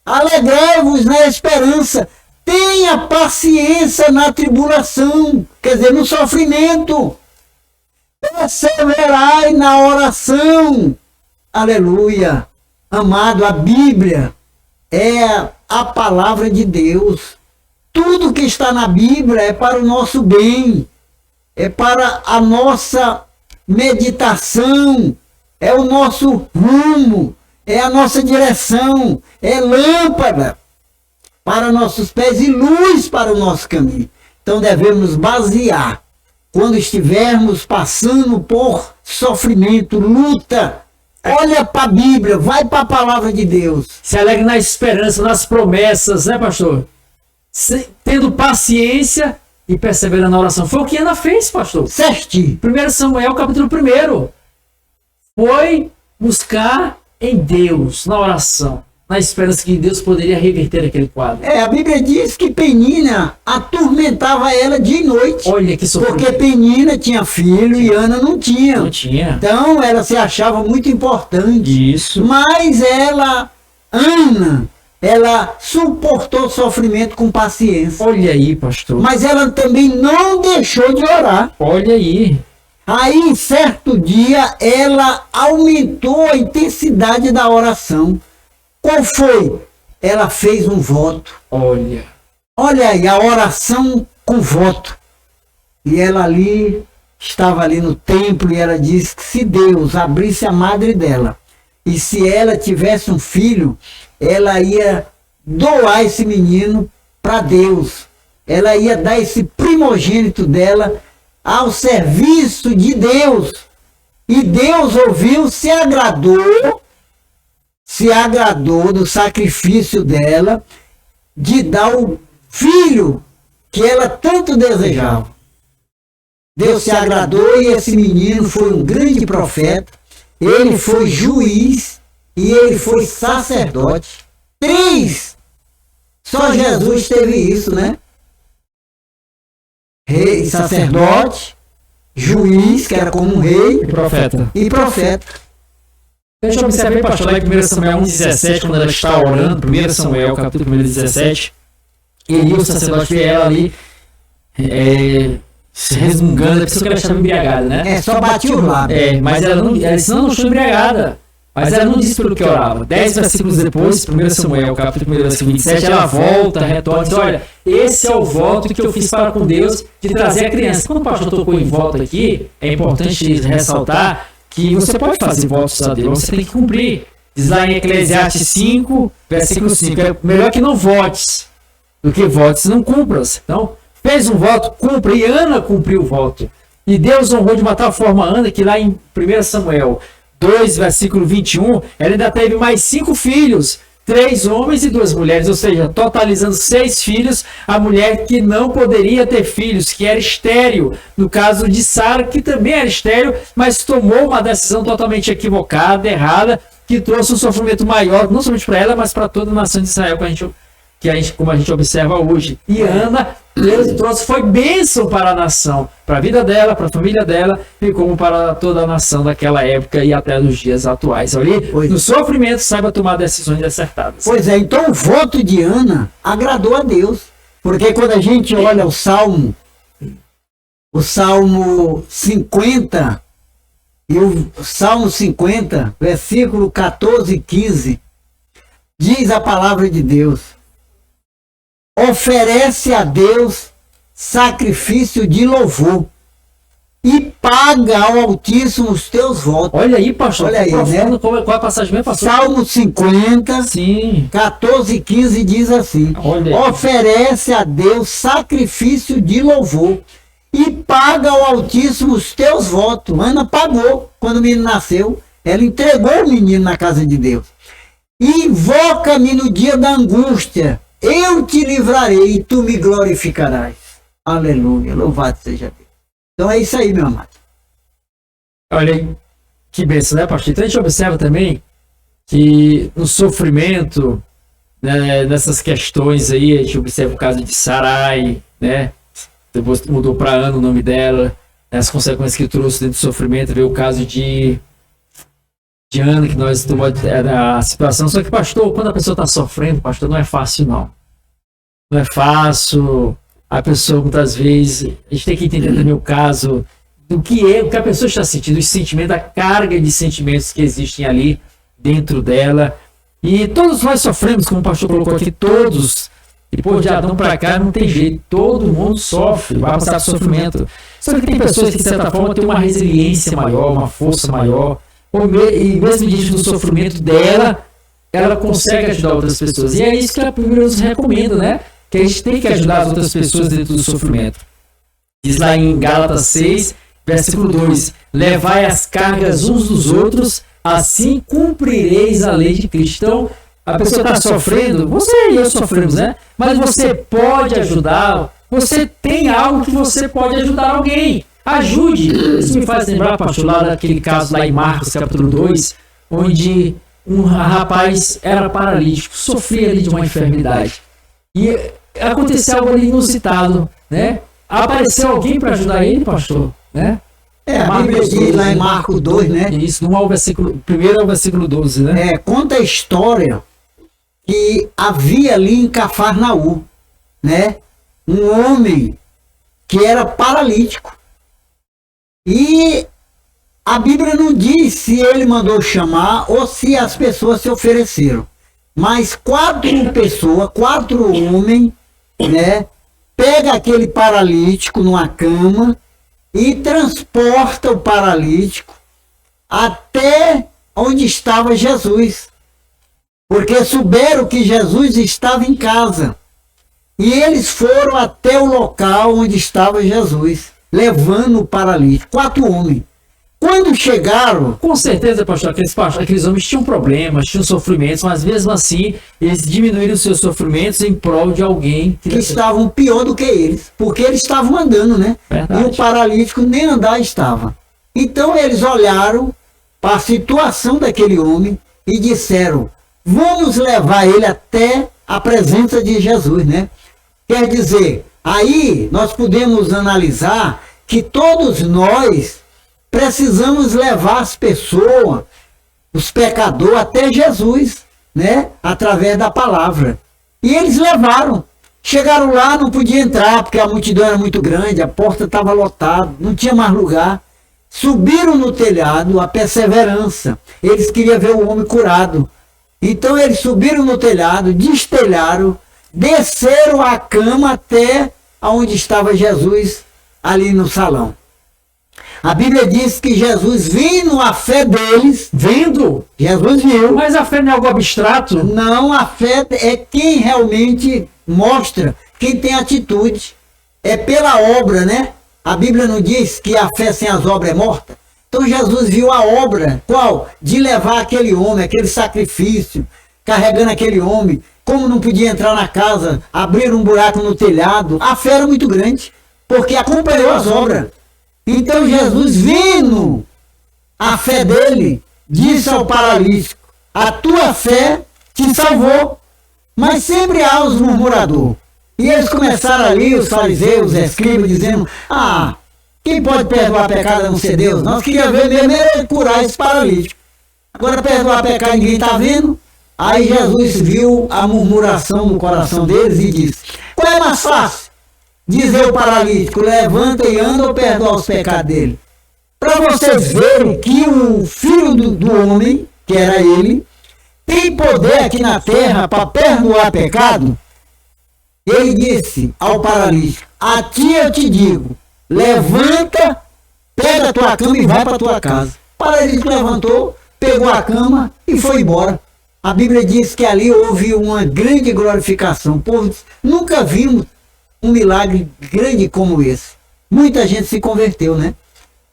alegrai-vos na esperança, tenha paciência na tribulação, quer dizer, no sofrimento, perseverai na oração, aleluia, amado, a Bíblia é a palavra de Deus, tudo que está na Bíblia é para o nosso bem, é para a nossa meditação, é o nosso rumo, é a nossa direção, é lâmpada para nossos pés e luz para o nosso caminho. Então devemos basear, quando estivermos passando por sofrimento, luta, olha para a Bíblia, vai para a palavra de Deus. Se alegre na esperança, nas promessas, né, pastor? Tendo paciência e perseverando na oração. Foi o que Ana fez, pastor. Certinho. 1 Samuel, capítulo 1. Foi buscar em Deus, na oração, na esperança que Deus poderia reverter aquele quadro. A Bíblia diz que Penina atormentava ela dia e noite. Olha que sofrimento. Porque Penina tinha filho e Ana não tinha. Não tinha. Então ela se achava muito importante. Isso. Mas Ana, ela suportou o sofrimento com paciência. Olha aí, pastor. Mas ela também não deixou de orar. Olha aí. Aí, certo dia, ela aumentou a intensidade da oração. Qual foi? Ela fez um voto. Olha. Olha aí, a oração com voto. E ela estava ali no templo e ela disse que se Deus abrisse a madre dela e se ela tivesse um filho, ela ia doar esse menino para Deus. Ela ia dar esse primogênito dela ao serviço de Deus. E Deus ouviu, se agradou do sacrifício dela de dar o filho que ela tanto desejava. Deus se agradou e esse menino foi um grande profeta, ele foi juiz e ele foi sacerdote. 3! Só Jesus teve isso, né? Rei, sacerdote, juiz, que era como um rei, E profeta. Deixa eu observar, pastor, lá em 1 Samuel 1,17, quando ela está orando, 1 Samuel, capítulo 1,17, Eli, o sacerdote fiel ali, se resmungando, a pessoa que ela estava embriagada, né? Só batia o lábio. Mas ela disse, não estou embriagada. Mas ela não disse pelo que orava. 10 versículos depois, 1 Samuel, capítulo 1, versículo 27, ela volta, retorna e diz, olha, esse é o voto que eu fiz para com Deus de trazer a criança. Quando o pastor tocou em voto aqui, é importante ressaltar que você pode fazer votos a Deus, você tem que cumprir. Diz lá em Eclesiastes 5, versículo 5, é melhor que não votes do que votes e não cumpras. Então, fez um voto, cumpra. E Ana cumpriu o voto. E Deus honrou de uma tal forma Ana que lá em 1 Samuel 2, versículo 21, ela ainda teve mais 5 filhos, 3 homens e 2 mulheres, ou seja, totalizando 6 filhos, a mulher que não poderia ter filhos, que era estéril, no caso de Sara, que também era estéril, mas tomou uma decisão totalmente equivocada, errada, que trouxe um sofrimento maior, não somente para ela, mas para toda a nação de Israel, como a gente observa hoje. E Ana, Deus trouxe, foi bênção para a nação, para a vida dela, para a família dela, e como para toda a nação daquela época e até nos dias atuais. Ali, no sofrimento, saiba tomar decisões acertadas. Pois é, então o voto de Ana agradou a Deus. Porque quando a gente olha o Salmo 50, e o Salmo 50, versículo 14 e 15, diz a palavra de Deus: oferece a Deus sacrifício de louvor e paga ao Altíssimo os teus votos. Olha aí, pastor. Olha aí, né? Qual é a passagem mesmo, pastor? Salmo 50, Sim. 14 e 15 diz assim: oferece a Deus sacrifício de louvor e paga ao Altíssimo os teus votos. Ana pagou quando o menino nasceu. Ela entregou o menino na casa de Deus. Invoca-me no dia da angústia. Eu te livrarei e tu me glorificarás. Aleluia, louvado seja Deus. Então é isso aí, meu amado. Olha aí, que bênção, né, pastor? Então a gente observa também que no sofrimento, né, nessas questões aí, a gente observa o caso de Sarai, né? Depois mudou para Ana o nome dela, né, as consequências que trouxe dentro do sofrimento, veio o caso de Ana, que nós tomamos a situação. Só que, pastor, quando a pessoa está sofrendo, pastor, não é fácil, não. Não é fácil. A pessoa, muitas vezes, a gente tem que entender também o caso do que é, o que a pessoa está sentindo, os sentimentos, a carga de sentimentos que existem ali dentro dela. E todos nós sofremos, como o pastor colocou aqui, todos. Depois de Adão para cá, não tem jeito. Todo mundo sofre, vai passar por sofrimento. Só que tem pessoas que, de certa forma, têm uma resiliência maior, uma força maior. E mesmo diante do sofrimento dela, ela consegue ajudar outras pessoas. E é isso que a Bíblia nos recomenda, né? Que a gente tem que ajudar as outras pessoas dentro do sofrimento. Diz lá em Gálatas 6, versículo 2: levai as cargas uns dos outros, assim cumprireis a lei de Cristo. Então, a pessoa está sofrendo, você e eu sofremos, né? Mas você pode ajudar Você tem algo que você pode ajudar alguém. Ajude. Isso me faz lembrar, pastor, lá daquele caso lá em Marcos, capítulo 2, onde um rapaz era paralítico, sofria ali de uma enfermidade. E aconteceu algo ali inusitado, né? Apareceu alguém para ajudar ele, pastor, né? A Bíblia diz lá em Marcos 2, né? Isso, no versículo, primeiro ao versículo 12, né? Conta a história que havia ali em Cafarnaum, né? Um homem que era paralítico. E a Bíblia não diz se ele mandou chamar ou se as pessoas se ofereceram. Mas 4 pessoas, 4 homens, né? Pega aquele paralítico numa cama e transporta o paralítico até onde estava Jesus. Porque souberam que Jesus estava em casa. E eles foram até o local onde estava Jesus, levando o paralítico. 4 homens. Quando chegaram... Com certeza, pastor, aqueles homens tinham problemas, tinham sofrimentos, mas mesmo assim, eles diminuíram os seus sofrimentos em prol de alguém que estavam pior do que eles, porque eles estavam andando, né? Verdade. E o paralítico nem andar estava. Então eles olharam para a situação daquele homem e disseram, vamos levar ele até a presença de Jesus, né? Quer dizer, aí nós podemos analisar que todos nós precisamos levar as pessoas, os pecadores, até Jesus, né? Através da palavra. E eles levaram. Chegaram lá, não podia entrar, porque a multidão era muito grande, a porta estava lotada, não tinha mais lugar. Subiram no telhado, a perseverança. Eles queriam ver o homem curado. Então eles subiram no telhado, destelharam, desceram a cama até onde estava Jesus, ali no salão. A Bíblia diz que Jesus, vendo a fé deles... Vendo? Jesus viu. Mas a fé não é algo abstrato? Não, a fé é quem realmente mostra, quem tem atitude. É pela obra, né? A Bíblia não diz que a fé sem as obras é morta? Então Jesus viu a obra, qual? De levar aquele homem, aquele sacrifício, carregando aquele homem. Como não podia entrar na casa, abrir um buraco no telhado. A fé era muito grande, porque acompanhou as obras. Então Jesus, vendo a fé dele, disse ao paralítico, a tua fé te salvou. Mas sempre há os murmuradores. E eles começaram ali, os fariseus, os escribas, dizendo, quem pode perdoar pecado a não ser Deus? Nós queríamos ver mesmo era curar esse paralítico. Agora perdoar pecado ninguém está vendo. Aí Jesus viu a murmuração no coração deles e disse, qual é mais fácil? Dizer o paralítico, levanta e anda ou perdoar os pecados dele? Para vocês verem que o filho do homem, que era ele, tem poder aqui na terra para perdoar pecado. Ele disse ao paralítico, a ti eu te digo, levanta, pega a tua cama e vai para a tua casa. O paralítico levantou, pegou a cama e foi embora. A Bíblia diz que ali houve uma grande glorificação. Povo, nunca vimos um milagre grande como esse. Muita gente se converteu, né?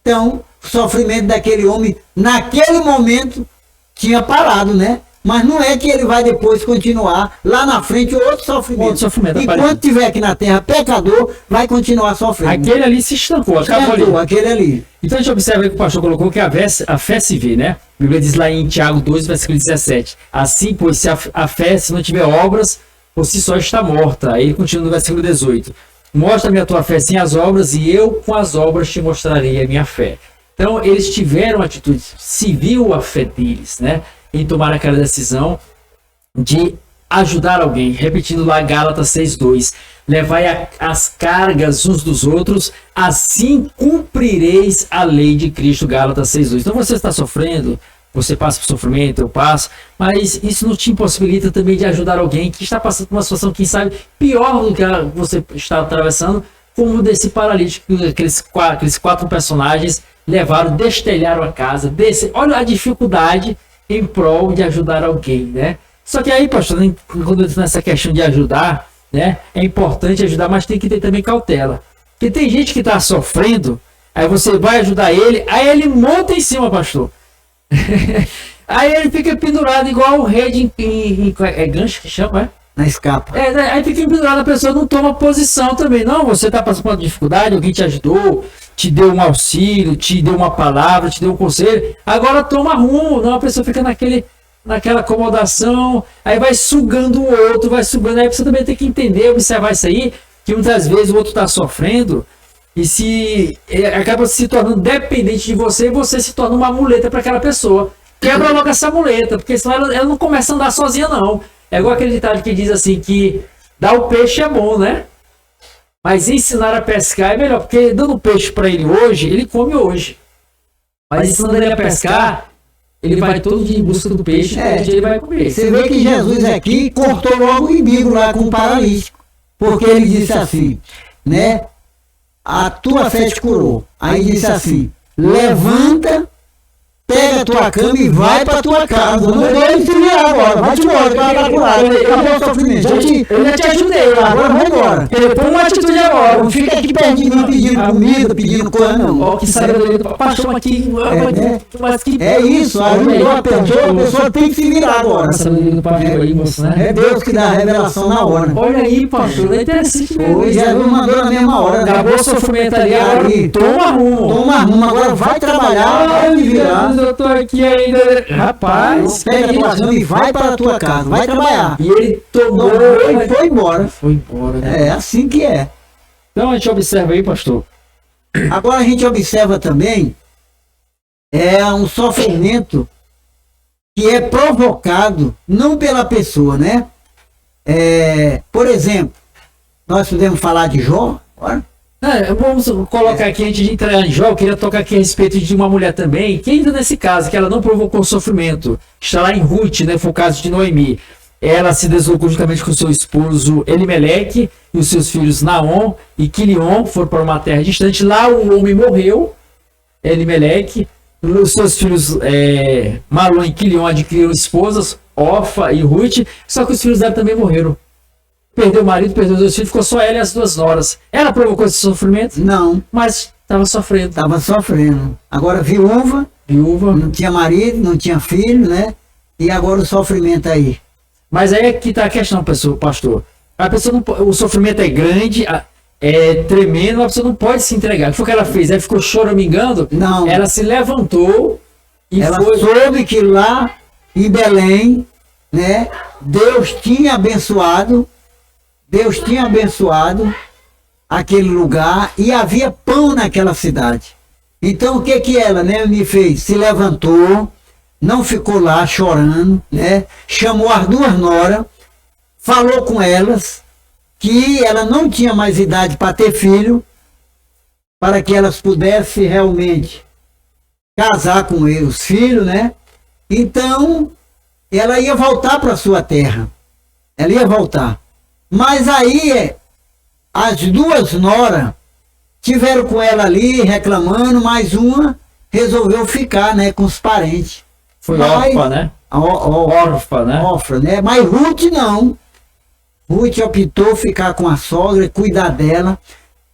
Então, o sofrimento daquele homem, naquele momento, tinha parado, né? Mas não é que ele vai depois continuar lá na frente outro sofrimento. Enquanto tiver aqui na terra pecador, vai continuar sofrendo. Aquele ali se estancou, acabou ali. Aquele ali. Então a gente observa que o pastor colocou que a fé se vê, né? A Bíblia diz lá em Tiago 2, versículo 17. Assim, pois, se a fé, se não tiver obras, por si só está morta. Aí ele continua no versículo 18. Mostra-me a tua fé sem as obras, e eu com as obras te mostrarei a minha fé. Então eles tiveram atitude, se viu a fé deles, né? Em tomar aquela decisão de ajudar alguém. Repetindo lá Gálatas 6:2, levai as cargas uns dos outros, assim cumprireis a lei de Cristo. Gálatas 6:2. Então você está sofrendo, você passa por sofrimento, eu passo, mas isso não te impossibilita também de ajudar alguém que está passando por uma situação, quem sabe, pior do que você está atravessando, como desse paralítico, aqueles 4 personagens levaram, destelharam a casa, olha a dificuldade em prol de ajudar alguém, né? Só que aí, pastor, quando eu estou nessa questão de ajudar, né, é importante ajudar, mas tem que ter também cautela. Porque tem gente que está sofrendo, aí você vai ajudar ele, aí ele monta em cima, pastor. Aí ele fica pendurado igual o rei é gancho que chama, na escapa. Aí fica pendurado, a pessoa não toma posição também. Não, você tá passando por uma dificuldade, alguém te ajudou, te deu um auxílio, te deu uma palavra, te deu um conselho. Agora toma rumo. Não, a pessoa fica naquela acomodação, aí vai sugando o outro, vai sugando. Aí você também tem que entender, observar isso aí, que muitas vezes o outro tá sofrendo e acaba se tornando dependente de você e você se torna uma muleta para aquela pessoa. Quebra logo essa muleta, porque senão ela não começa a andar sozinha, não. É igual aquele ditado que diz assim, que dar o peixe é bom, né? Mas ensinar a pescar é melhor, porque dando peixe para ele hoje, ele come hoje. Mas ensinando ele a pescar, ele vai todo dia em busca do peixe, todo dia ele vai comer. Você vê que Jesus aqui cortou logo o umbigo lá com o paralítico, porque ele disse assim, né? A tua fé te curou. Aí disse assim, levanta, pega a tua cama e vai para tua casa. Não vai se virar agora. Vai-te embora, vai para curado. Acabou o sofrimento. Eu já te ajudei. Agora vai embora. Põe uma atitude agora. Não fica aqui pertinho pedindo comida, pedindo coisa, não. Ó, que sabedoria do pastor aqui. Mas que... É isso. Ajudou a pessoa tem que se virar agora. Sabedoria do pastor aí, moço, né? É Deus que dá a revelação na hora. Olha aí, pastor. É interessante mesmo. Hoje Jesus mandou na mesma hora. Acabou o sofrimento ali. Agora toma rumo. Toma rumo. Agora vai trabalhar, vai me virar. Eu tô aqui ainda. Rapaz, pega a tua cama e vai para a tua casa, vai trabalhar. E ele tomou e foi embora. Foi embora, né? É assim que é. Então a gente observa aí, pastor. Agora a gente observa também um sofrimento que é provocado não pela pessoa, né? Por exemplo, nós podemos falar de Jó agora? Vamos colocar aqui, antes de entrar em Jó, eu queria tocar aqui a respeito de uma mulher também, que ainda nesse caso, que ela não provocou sofrimento, está lá em Ruth, né, foi o caso de Noemi. Ela se deslocou juntamente com seu esposo Elimeleque e os seus filhos Naom e Quilion, foram para uma terra distante. Lá o homem morreu, Elimeleque, os seus filhos Malom e Quilion adquiriram esposas, Orfa e Ruth, só que os filhos dela também morreram. Perdeu o marido, perdeu os dois filhos, ficou só ela e as duas noras. Ela provocou esse sofrimento? Não. Mas estava sofrendo. Estava sofrendo. Agora viúva, não tinha marido, não tinha filho, né? E agora o sofrimento aí. Mas aí é que está a questão, pastor. A pessoa não, o sofrimento é grande, é tremendo, a pessoa não pode se entregar. O que foi que ela fez? Ela ficou choramingando? Não. Ela se levantou e ela soube que lá em Belém, né? Deus tinha abençoado aquele lugar e havia pão naquela cidade. Então o que ela, né, me fez? Se levantou, não ficou lá chorando, né? Chamou as duas noras, falou com elas que ela não tinha mais idade para ter filho, para que elas pudessem realmente casar com os filhos, né? Então ela ia voltar para sua terra. Ela ia voltar. Mas aí as duas noras tiveram com ela ali reclamando, mas uma resolveu ficar, né, com os parentes. Foi órfã, né? Órfã, né? Órfã, né? Mas Ruth não. Ruth optou ficar com a sogra, cuidar dela,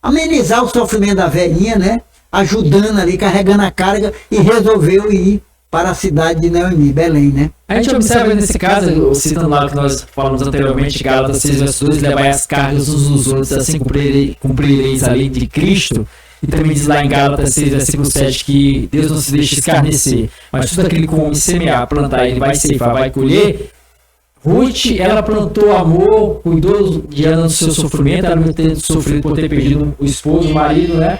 amenizar o sofrimento da velhinha, né? Ajudando ali, carregando a carga, e resolveu ir para a cidade de Noemi, Belém, né? A gente observa nesse caso, citando lá que nós falamos anteriormente, Gálatas 6, verso 2, levai as cargas uns dos outros, assim cumprireis a lei de Cristo. E também diz lá em Gálatas 6, versículo 7, que Deus não se deixa escarnecer, mas tudo aquele que o homem semear, plantar, ele vai ceifar, vai colher. Ruth, ela plantou amor, cuidou de Ana do seu sofrimento, ela não tendo sofrido por ter perdido o esposo, o marido, né?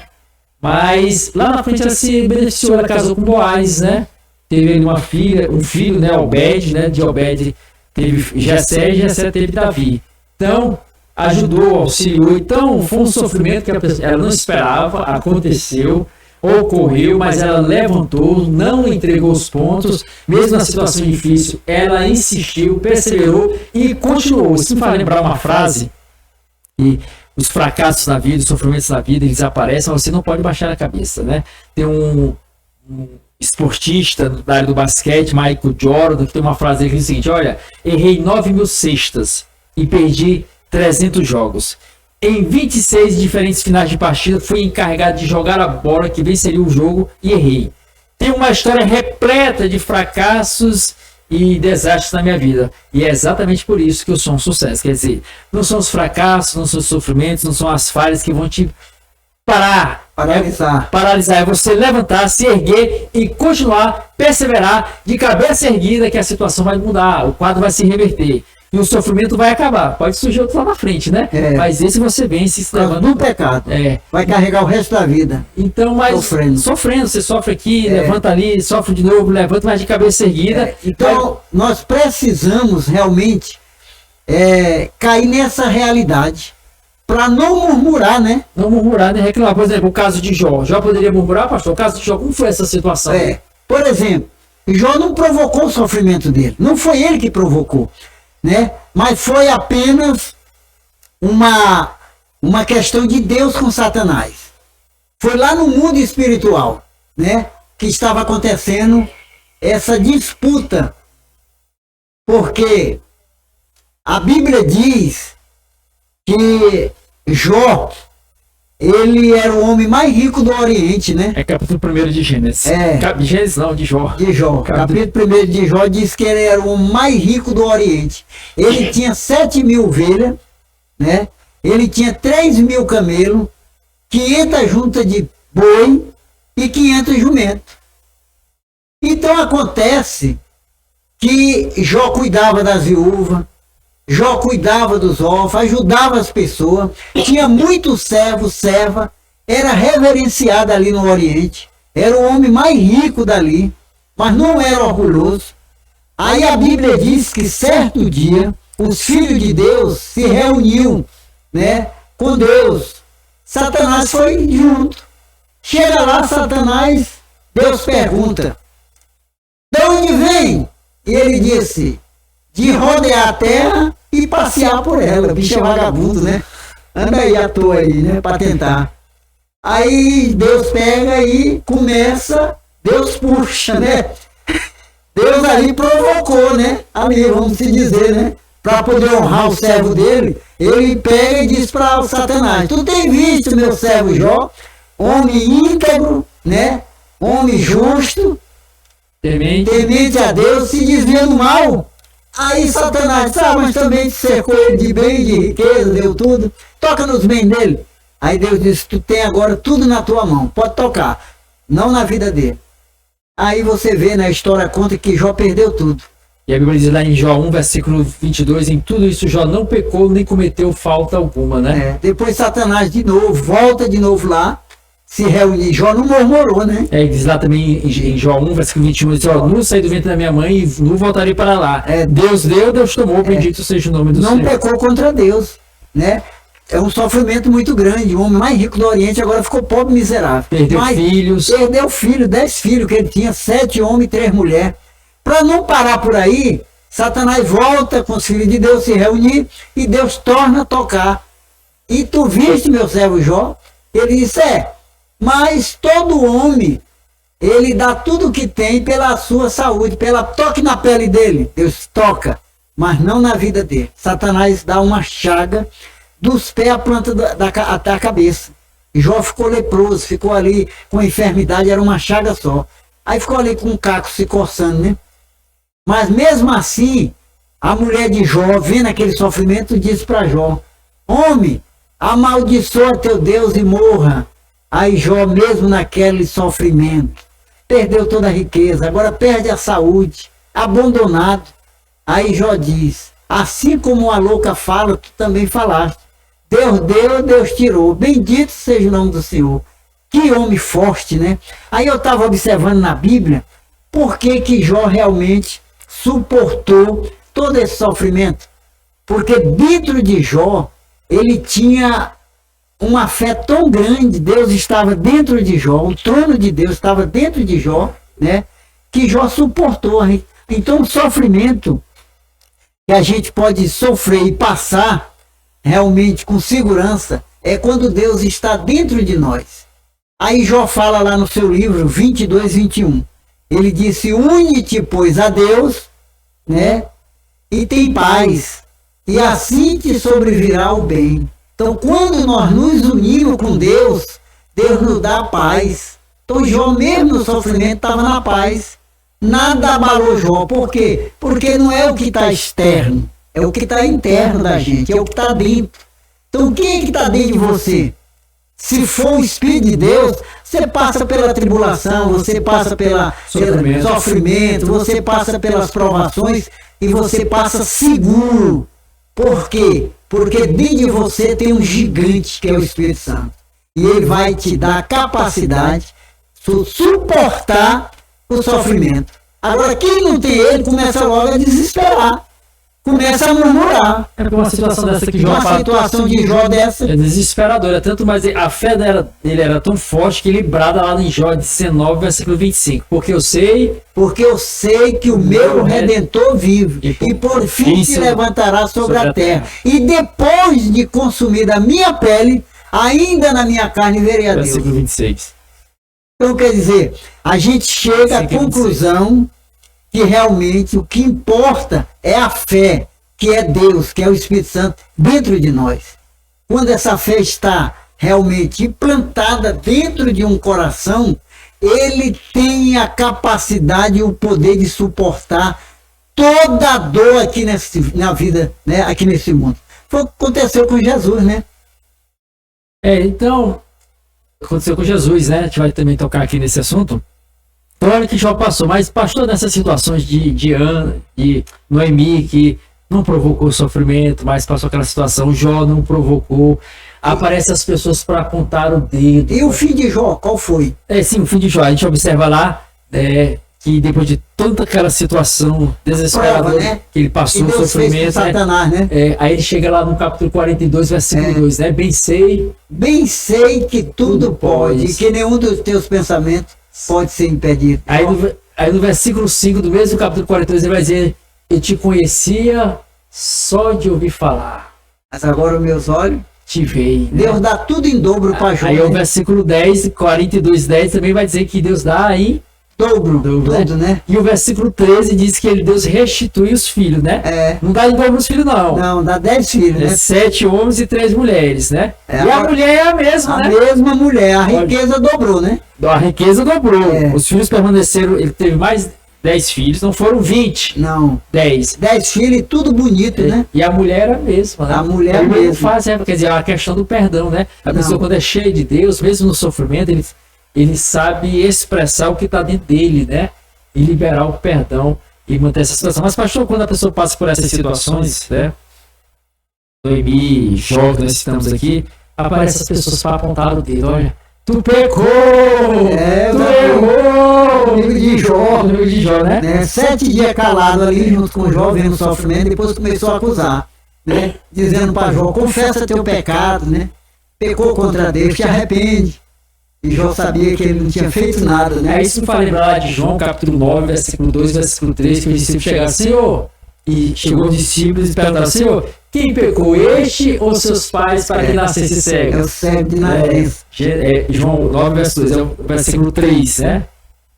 Mas lá na frente ela se beneficiou, ela casou com Boaz, né? Teve ali uma filha, um filho, né, Obed, né, de Obed teve Jessé e Jessé teve Davi. Então, ajudou, auxiliou. Então, foi um sofrimento que ela não esperava, aconteceu, ocorreu, mas ela levantou, não entregou os pontos, mesmo na situação difícil, ela insistiu, perseverou e continuou. Se me faz lembrar uma frase, e os fracassos na vida, os sofrimentos na vida, eles aparecem, mas você não pode baixar a cabeça, né? Tem um esportista da área do basquete, Michael Jordan, que tem uma frase que diz o seguinte: olha, errei 9.000 cestas e perdi 300 jogos. Em 26 diferentes finais de partida, fui encarregado de jogar a bola que venceria o jogo e errei. Tem uma história repleta de fracassos e desastres na minha vida. E é exatamente por isso que eu sou um sucesso. Quer dizer, não são os fracassos, não são os sofrimentos, não são as falhas que vão te paralisar. É você levantar, se erguer e continuar, perseverar de cabeça erguida, que a situação vai mudar, o quadro vai se reverter. E o sofrimento vai acabar. Pode surgir outro lá na frente, né? Mas esse você vence se levanta. Do pecado. Vai carregar o resto da vida. Então, mas sofrendo. Você sofre aqui, levanta ali, sofre de novo, levanta, mas de cabeça erguida. Então, nós precisamos realmente cair nessa realidade para não murmurar, né? Não murmurar, nem reclamar. Por exemplo, o caso de Jó. Jó poderia murmurar, pastor? O caso de Jó, como foi essa situação? Por exemplo, Jó não provocou o sofrimento dele. Não foi ele que provocou, né? Mas foi apenas uma questão de Deus com Satanás. Foi lá no mundo espiritual, né, que estava acontecendo essa disputa. Porque a Bíblia diz que Jó, ele era o homem mais rico do Oriente, né? É capítulo 1 de Gênesis. Gênesis não, de Jó. De Jó. Capítulo 1 de Jó diz que ele era o homem mais rico do Oriente. Ele tinha 7.000 ovelhas, né? Ele tinha 3.000 camelos, 500 juntas de boi e 500 jumentos. Então acontece que Jó cuidava das viúvas, Jó cuidava dos órfãos, ajudava as pessoas, tinha muitos servos, serva, era reverenciado ali no Oriente, era o homem mais rico dali, mas não era orgulhoso. Aí a Bíblia diz que certo dia os filhos de Deus se reuniam, né, com Deus. Satanás foi junto. Chega lá Satanás, Deus pergunta: de onde vem? E ele disse: de rodear a terra e passear por ela. O bicho é vagabundo, né? Anda aí à toa aí, né? Para tentar. Aí Deus pega e começa, Deus puxa, né? Deus ali provocou, né? Ali, vamos se dizer, né? Para poder honrar o servo dele, ele pega e diz para o Satanás: tu tem visto meu servo Jó, homem íntegro, né? Homem justo, temente a Deus, se desvia do mal. Aí Satanás, mas também te cercou ele de bem, de riqueza, deu tudo. Toca nos bens dele. Aí Deus disse: tu tem agora tudo na tua mão, pode tocar, não na vida dele. Aí você vê, na história conta que Jó perdeu tudo. E a Bíblia diz lá em Jó 1, versículo 22, em tudo isso Jó não pecou nem cometeu falta alguma, né? Depois Satanás de novo, volta de novo lá, se reúne. Jó não murmurou, né? Diz lá também em Jó 1, versículo 21, diz: nu saí do ventre da minha mãe e nu voltarei para lá. Deus deu, Deus tomou, bendito seja o nome do Senhor. Não pecou contra Deus, né? É um sofrimento muito grande. O homem mais rico do Oriente agora ficou pobre e miserável. Perdeu filhos. Perdeu filho, 10 filhos, que ele tinha, 7 homens e 3 mulheres. Para não parar por aí, Satanás volta com os filhos de Deus se reunir e Deus torna a tocar. E tu viste meu servo Jó? Ele disse: mas todo homem, ele dá tudo o que tem pela sua saúde, pela toque na pele dele. Deus toca, mas não na vida dele. Satanás dá uma chaga dos pés à planta até a cabeça. Jó ficou leproso, ficou ali com enfermidade, era uma chaga só. Aí ficou ali com um caco se coçando, né? Mas mesmo assim, a mulher de Jó, vendo aquele sofrimento, disse para Jó: homem, amaldiçoa teu Deus e morra. Aí Jó, mesmo naquele sofrimento, perdeu toda a riqueza, agora perde a saúde, abandonado. Aí Jó diz: assim como a louca fala, tu também falaste. Deus deu, Deus tirou. Bendito seja o nome do Senhor. Que homem forte, né? Aí eu estava observando na Bíblia por que Jó realmente suportou todo esse sofrimento. Porque dentro de Jó, ele tinha uma fé tão grande, Deus estava dentro de Jó, o trono de Deus estava dentro de Jó, né? Que Jó suportou. Então o sofrimento que a gente pode sofrer e passar realmente com segurança é quando Deus está dentro de nós. Aí Jó fala lá no seu livro 22, 21. Ele disse: une-te, pois, a Deus, né? E tem paz, e assim te sobrevirá o bem. Então, quando nós nos unimos com Deus, Deus nos dá paz. Então, Jó, mesmo no sofrimento, estava na paz. Nada abalou Jó. Por quê? Porque não é o que está externo, é o que está interno da gente, é o que está dentro. Então quem é que está dentro de você? Se for o Espírito de Deus, você passa pela tribulação, você passa pelo sofrimento, você passa pelas provações e você passa seguro. Por quê? Porque dentro de você tem um gigante que é o Espírito Santo. E ele vai te dar a capacidade de suportar o sofrimento. Agora, quem não tem ele, começa logo a desesperar. Começa a murmurar. É porque uma situação dessa que Jó Uma situação de Jó dessa. é desesperadora. Tanto mais a fé dele era tão forte que ele brada lá em Jó 19, versículo 25. Porque eu sei que o meu Redentor vive e por fim se levantará sobre a terra. E depois de consumir a minha pele, ainda na minha carne verei a Deus. Versículo 26. Então, quer dizer, a gente chega à conclusão que realmente o que importa é a fé, que é Deus, que é o Espírito Santo dentro de nós. Quando essa fé está realmente implantada dentro de um coração, ele tem a capacidade e o poder de suportar toda a dor aqui na vida, né, aqui nesse mundo. Foi o que aconteceu com Jesus, né? Então, aconteceu com Jesus, né? A gente vai também tocar aqui nesse assunto. Então, olha que Jó passou, mas pastor, nessas situações de Ana, de Noemi, que não provocou sofrimento, mas passou aquela situação, Jó não provocou, aparecem as pessoas para apontar o dedo. E o fim de Jó, qual foi? Sim, o fim de Jó, a gente observa lá, que depois de tanta aquela situação desesperadora, né, que ele passou, o sofrimento, Satanás, né? Aí ele chega lá no capítulo 42, versículo 2, né? Bem sei que tudo pode, e que nenhum dos teus pensamentos pode ser impedido. Aí no versículo 5 do mesmo capítulo 42 ele vai dizer: eu te conhecia só de ouvir falar, mas agora os meus olhos te veem. Deus dá tudo em dobro para Jó. Aí o versículo 10, 42, 10 também vai dizer que Deus dá aí dobro, né? E o versículo 13 diz que Deus restitui os filhos, né? Não dá em dobro os filhos, não. Não, dá 10 filhos, né? 7 homens e 3 mulheres, né? E a mulher é a mesma, né? A mesma mulher, a riqueza dobrou, né? A riqueza dobrou. Os filhos permaneceram, ele teve mais 10 filhos, não foram 20. Não. 10. 10 filhos e tudo bonito, né? E a mulher era a mesma, né? A mulher mesmo. Faz, quer dizer, a questão do perdão, né? A pessoa, quando é cheia de Deus, mesmo no sofrimento, ele sabe expressar o que está dentro dele, né? E liberar o perdão e manter essa situação. Mas, pastor, quando a pessoa passa por essas situações, né? Noemi, Jó, nós estamos aqui, aparecem as pessoas para apontar o dedo. Olha, tu pecou! Tu errou! Livro de Jó, né? 7 dias calado ali junto com Jó, vendo o sofrimento, depois começou a acusar, né? Dizendo para Jó: confessa teu pecado, né? Pecou contra Deus, te arrepende. E Jó sabia que ele não tinha feito nada, né? Isso me faz lembrar lá de João, capítulo 9, versículo 2, versículo 3, que o discípulo chega: Senhor, e chegou os discípulos e perguntaram: Senhor, quem pecou, este ou seus pais, para que nascesse cego? É o cego de nascença. João 9, versículo 2, é o versículo 3, né?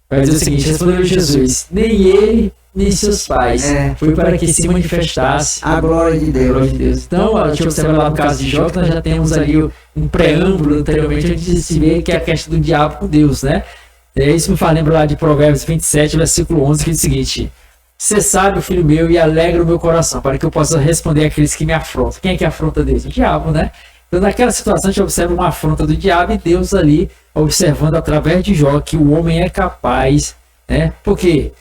Vai dizer o seguinte: respondeu Jesus: nem ele, nem seus pais. Foi para que se manifestasse a glória de Deus. Então, a gente observa lá no caso de Jó, que nós já temos ali um preâmbulo anteriormente, onde se vê que é a questão do diabo com Deus, né? Isso me faz lembrar lá de Provérbios 27, versículo 11, que diz o seguinte: você sabe, filho meu, e alegra o meu coração, para que eu possa responder àqueles que me afrontam. Quem é que afronta Deus? O diabo, né? Então, naquela situação, a gente observa uma afronta do diabo e Deus ali observando através de Jó que o homem é capaz, né? Porque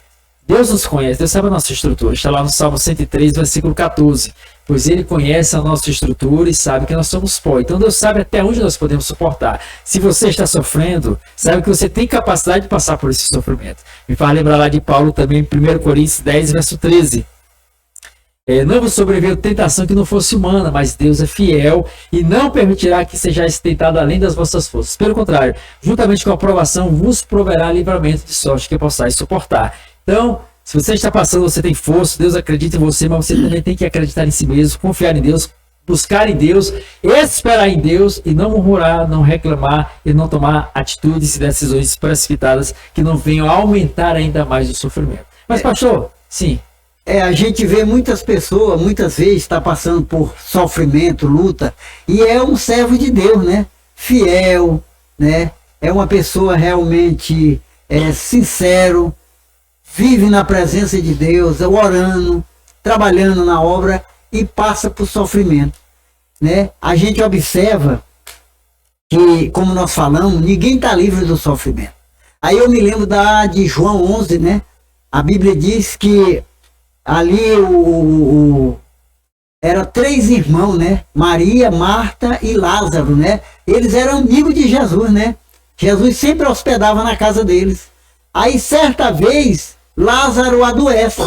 Deus nos conhece, Deus sabe a nossa estrutura. Está lá no Salmo 103, versículo 14. Pois ele conhece a nossa estrutura e sabe que nós somos pó. Então Deus sabe até onde nós podemos suportar. Se você está sofrendo, sabe que você tem capacidade de passar por esse sofrimento. Me faz lembrar lá de Paulo também, 1 Coríntios 10, verso 13. Não vos sobreveio tentação que não fosse humana, mas Deus é fiel e não permitirá que sejais tentado além das vossas forças. Pelo contrário, juntamente com a aprovação, vos proverá livramento de sorte que possais suportar. Então, se você está passando, você tem força, Deus acredita em você, mas você também tem que acreditar em si mesmo, confiar em Deus, buscar em Deus, esperar em Deus e não murmurar, não reclamar e não tomar atitudes e decisões precipitadas que não venham a aumentar ainda mais o sofrimento. Mas, pastor, sim. A gente vê muitas pessoas, muitas vezes, está passando por sofrimento, luta, e é um servo de Deus, né? Fiel, né? É uma pessoa realmente sincero, vive na presença de Deus, orando, trabalhando na obra e passa por sofrimento, né? A gente observa que, como nós falamos, ninguém está livre do sofrimento. Aí eu me lembro de João 11, né? A Bíblia diz que ali eram 3 irmãos, né? Maria, Marta e Lázaro, né? Eles eram amigos de Jesus, né? Jesus sempre hospedava na casa deles. Aí, certa vez, Lázaro adoece.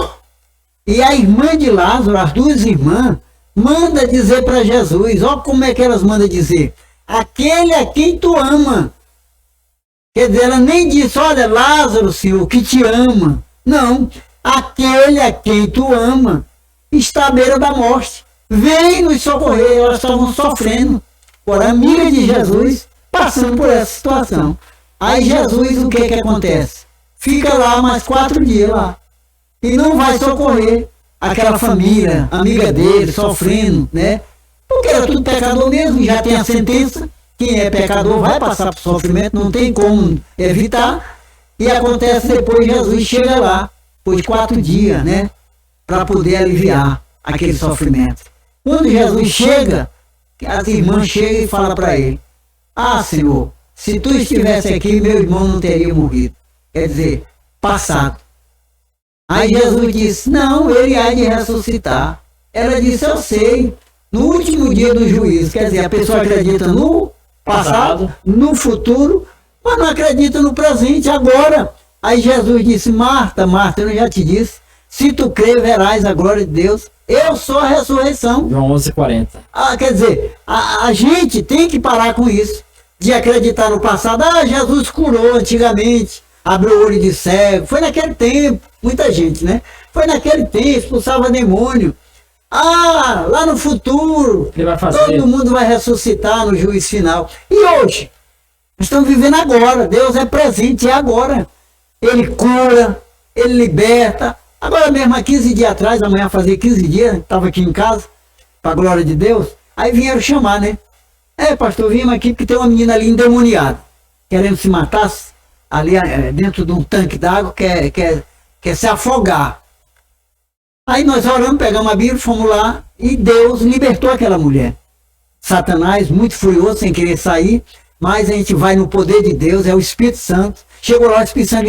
E a irmã de Lázaro, as 2 irmãs, manda dizer para Jesus, olha como é que elas mandam dizer, aquele a quem tu ama. Quer dizer, ela nem disse, olha, Lázaro, Senhor, que te ama. Não, aquele a quem tu ama está à beira da morte. Vem nos socorrer. Elas estavam sofrendo por amiga de Jesus, passando por essa situação. Aí Jesus, o que acontece? Fica lá mais 4 dias lá. E não vai socorrer aquela família, amiga dele, sofrendo, né? Porque era tudo pecador mesmo, já tem a sentença. Quem é pecador vai passar por sofrimento, não tem como evitar. E acontece depois, Jesus chega lá, depois de 4 dias, né? Para poder aliviar aquele sofrimento. Quando Jesus chega, as irmãs chegam e falam para ele, ah, Senhor, se tu estivesse aqui, meu irmão não teria morrido. Quer dizer, passado. Aí Jesus disse, não, ele há de ressuscitar. Ela disse, eu sei, no último dia do juízo. Quer dizer, a pessoa acredita no passado, no futuro, mas não acredita no presente, agora. Aí Jesus disse, Marta, Marta, eu já te disse, se tu crer, verás a glória de Deus. Eu sou a ressurreição. João 11:40. Quer dizer, a gente tem que parar com isso, de acreditar no passado. Ah, Jesus curou antigamente, abriu o olho de cego. Foi naquele tempo, muita gente, né? Foi naquele tempo, expulsava demônio. Ah, lá no futuro, Ele vai fazer. Todo mundo vai ressuscitar no juízo final. E hoje? Nós estamos vivendo agora. Deus é presente, é agora. Ele cura, Ele liberta. Agora mesmo, há 15 dias atrás, amanhã fazia 15 dias, estava aqui em casa, para a glória de Deus. Aí vieram chamar, né? Pastor, vimos aqui porque tem uma menina ali endemoniada, querendo se matar, ali dentro de um tanque d'água, quer se afogar. Aí nós oramos, pegamos a Bíblia, fomos lá e Deus libertou aquela mulher. Satanás, muito furioso, sem querer sair, mas a gente vai no poder de Deus, é o Espírito Santo. Chegou lá, o Espírito Santo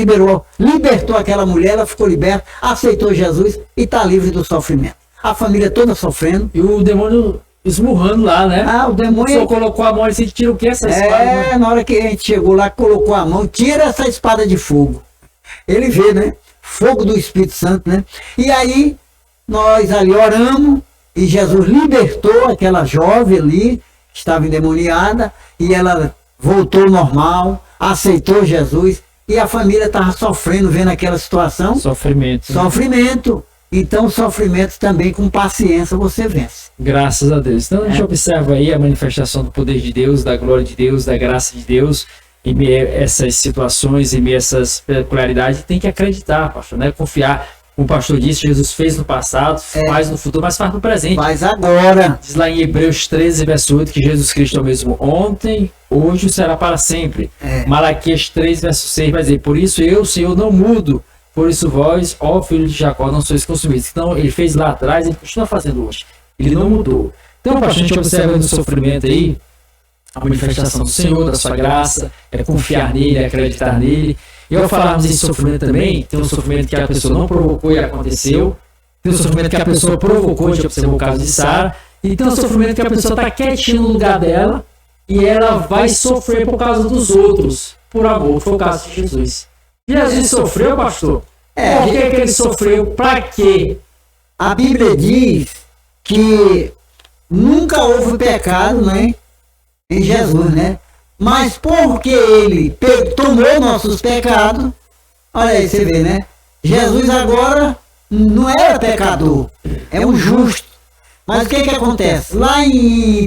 libertou aquela mulher, ela ficou liberta, aceitou Jesus e está livre do sofrimento. A família toda sofrendo. E o demônio esmurrando lá, né? O demônio... Só colocou a mão e disse, tira o que essa espada? Na hora que a gente chegou lá, colocou a mão, tira essa espada de fogo. Ele vê, né? Fogo do Espírito Santo, né? E aí, nós ali oramos, e Jesus libertou aquela jovem ali, que estava endemoniada, e ela voltou ao normal, aceitou Jesus, e a família estava sofrendo, vendo aquela situação. Sofrimento. Sofrimento. Então, sofrimento também com paciência você vence. Graças a Deus. Então, a gente observa aí a manifestação do poder de Deus, da glória de Deus, da graça de Deus, em meio a essas situações, em meio a essas peculiaridades. Tem que acreditar, pastor, né? Confiar. Como o pastor disse, Jesus fez no passado, faz no futuro, mas faz no presente. Faz agora. Diz lá em Hebreus 13, verso 8, que Jesus Cristo é o mesmo ontem, hoje e será para sempre. Malaquias 3, verso 6 vai dizer, por isso eu, Senhor, não mudo, por isso vós, ó filho de Jacó, não sois consumidos. Então ele fez lá atrás, ele continua fazendo hoje. Ele não mudou. Então, pastor, a gente observa no sofrimento aí, a manifestação do Senhor, da sua graça, é confiar nele, é acreditar nele. E ao falarmos em sofrimento também, tem um sofrimento que a pessoa não provocou e aconteceu, tem um sofrimento que a pessoa provocou, a gente observou o caso de Sara, e tem um sofrimento que a pessoa está quietinha no lugar dela e ela vai sofrer por causa dos outros, por amor. Foi o caso de Jesus. Jesus sofreu, pastor? Por que ele sofreu? Para quê? A Bíblia diz que nunca houve pecado, né, em Jesus, né? Mas porque ele tomou nossos pecados, olha aí, você vê, né? Jesus agora não era pecador, é um justo. Mas o que acontece? Lá em 1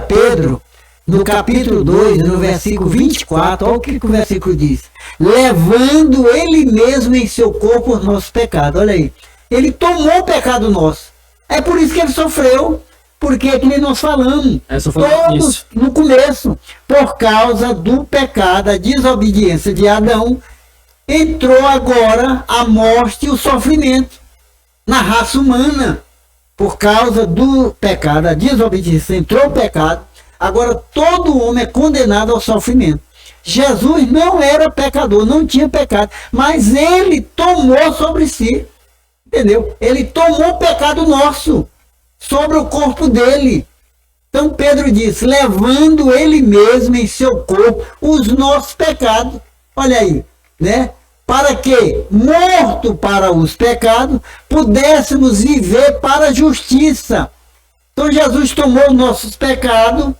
Pedro, no capítulo 2, no versículo 24, olha o que o versículo diz. Levando ele mesmo em seu corpo os nossos pecados, olha aí. Ele tomou o pecado nosso. É por isso que ele sofreu. Porque é que nem nós falamos, todos no começo, por causa do pecado, a desobediência de Adão, entrou agora a morte e o sofrimento na raça humana. Por causa do pecado, a desobediência, entrou o pecado. Agora todo homem é condenado ao sofrimento. Jesus não era pecador, não tinha pecado, mas ele tomou sobre si, entendeu? Ele tomou o pecado nosso sobre o corpo dele. Então Pedro diz, levando ele mesmo em seu corpo os nossos pecados. Olha aí, né? Para que, morto para os pecados, pudéssemos viver para a justiça. Então Jesus tomou os nossos pecados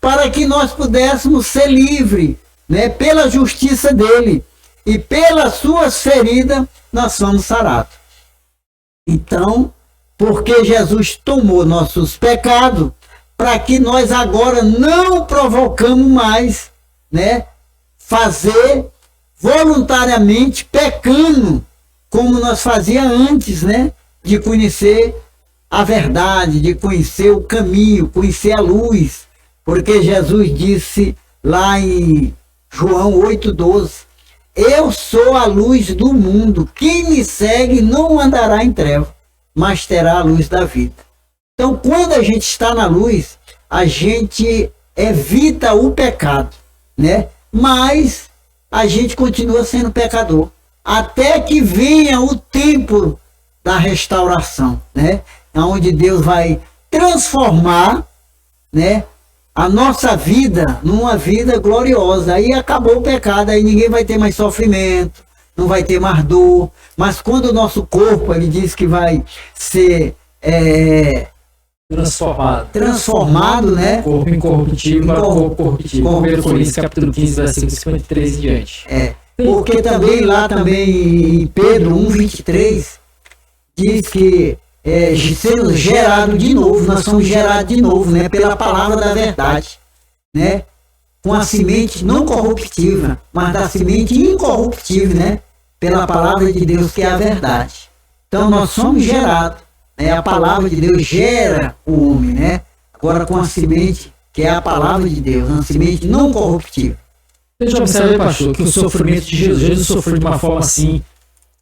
para que nós pudéssemos ser livres, né, pela justiça dele. E pelas suas feridas nós somos sarados. Então, porque Jesus tomou nossos pecados, para que nós agora não provocamos mais, né, fazer voluntariamente pecando, como nós fazíamos antes, né, de conhecer a verdade, de conhecer o caminho, conhecer a luz. Porque Jesus disse lá em João 8,12, eu sou a luz do mundo, quem me segue não andará em trevas, mas terá a luz da vida. Então, quando a gente está na luz, a gente evita o pecado, né? Mas a gente continua sendo pecador, até que venha o tempo da restauração, né? Onde Deus vai transformar, né, a nossa vida numa vida gloriosa. Aí acabou o pecado, aí ninguém vai ter mais sofrimento, não vai ter mais dor. Mas quando o nosso corpo, ele diz que vai ser transformado, né? Corpo incorruptível para corpo corruptível. 1 Coríntios capítulo 15, versículo 53 e diante. Porque também lá também em Pedro 1,23 diz que sendo gerado de novo, nós somos gerados de novo, né, pela palavra da verdade, né, com a semente não corruptível, mas da semente incorruptível, né, pela palavra de Deus, que é a verdade. Então nós somos gerados, né, a palavra de Deus gera o homem, né, agora com a semente que é a palavra de Deus, uma semente não corruptível. A gente observa, pastor, que o sofrimento de Jesus sofreu de uma forma assim,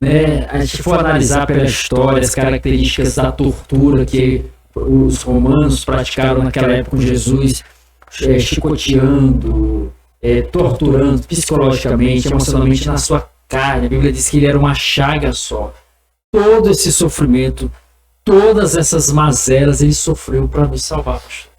né? A gente for analisar pela história as características da tortura que os romanos praticaram naquela época com Jesus, chicoteando, torturando psicologicamente, emocionalmente na sua carne. A Bíblia diz que ele era uma chaga só. Todo esse sofrimento, todas essas mazelas, ele sofreu para nos salvar, pastor.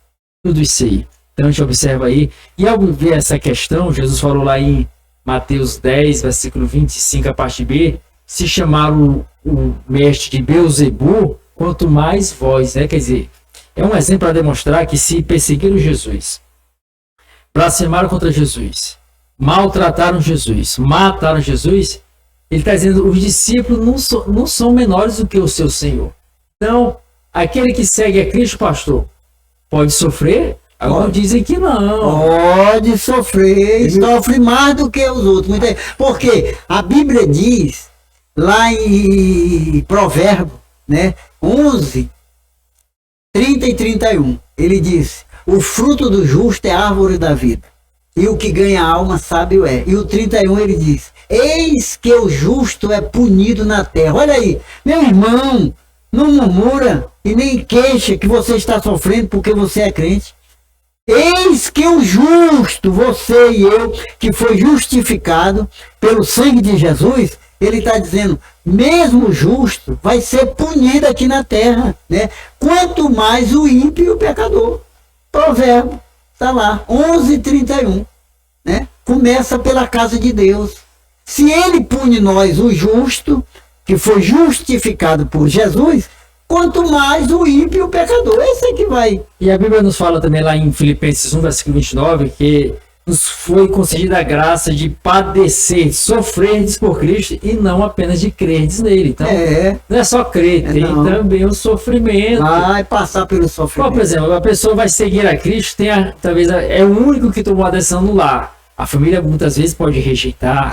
Tudo isso aí. Então a gente observa aí. E ao ver essa questão, Jesus falou lá em Mateus 10, versículo 25, a parte B, se chamaram o mestre de Beelzebu, quanto mais vós, né? Quer dizer, é um exemplo para demonstrar que se perseguiram Jesus, blasfemaram contra Jesus, maltrataram Jesus, mataram Jesus, ele está dizendo, os discípulos não são menores do que o seu Senhor. Então, aquele que segue a Cristo, pastor, pode sofrer? Agora dizem que não. Pode sofrer, sofre mais do que os outros. Porque a Bíblia diz, lá em Provérbios, né, 11, 30 e 31, ele diz, o fruto do justo é a árvore da vida, e o que ganha a alma sábio é. E o 31 ele diz, eis que o justo é punido na terra. Olha aí, meu irmão, não murmura e nem queixa que você está sofrendo porque você é crente. Eis que o justo, você e eu, que foi justificado pelo sangue de Jesus, ele está dizendo, mesmo o justo vai ser punido aqui na terra, né? Quanto mais o ímpio e o pecador. Provérbio, está lá, 11:31, né? Começa pela casa de Deus. Se ele pune nós, o justo, que foi justificado por Jesus, quanto mais o ímpio e o pecador. Esse é que vai. E a Bíblia nos fala também lá em Filipenses 1, versículo 29, que nos foi concedida a graça de padecer, sofrerdes por Cristo e não apenas de crerdes nele. Então, não é só crer, tem também o sofrimento. Vai passar pelo sofrimento. Por exemplo, a pessoa vai seguir a Cristo, talvez é o único que tomou a decisão no lar. A família muitas vezes pode rejeitar,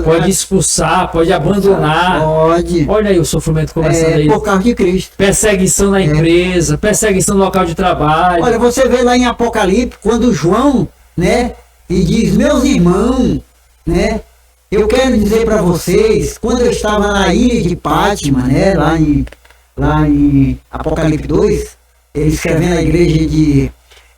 pode expulsar, pode abandonar. Pode. Olha aí o sofrimento começando aí. Por causa de Cristo. Perseguição na empresa, perseguição no local de trabalho. Olha, você vê lá em Apocalipse, quando João, né, e diz, meus irmãos, né, eu quero dizer para vocês, quando eu estava na ilha de Pátima, né, lá em Apocalipse 2, ele escrevendo a igreja de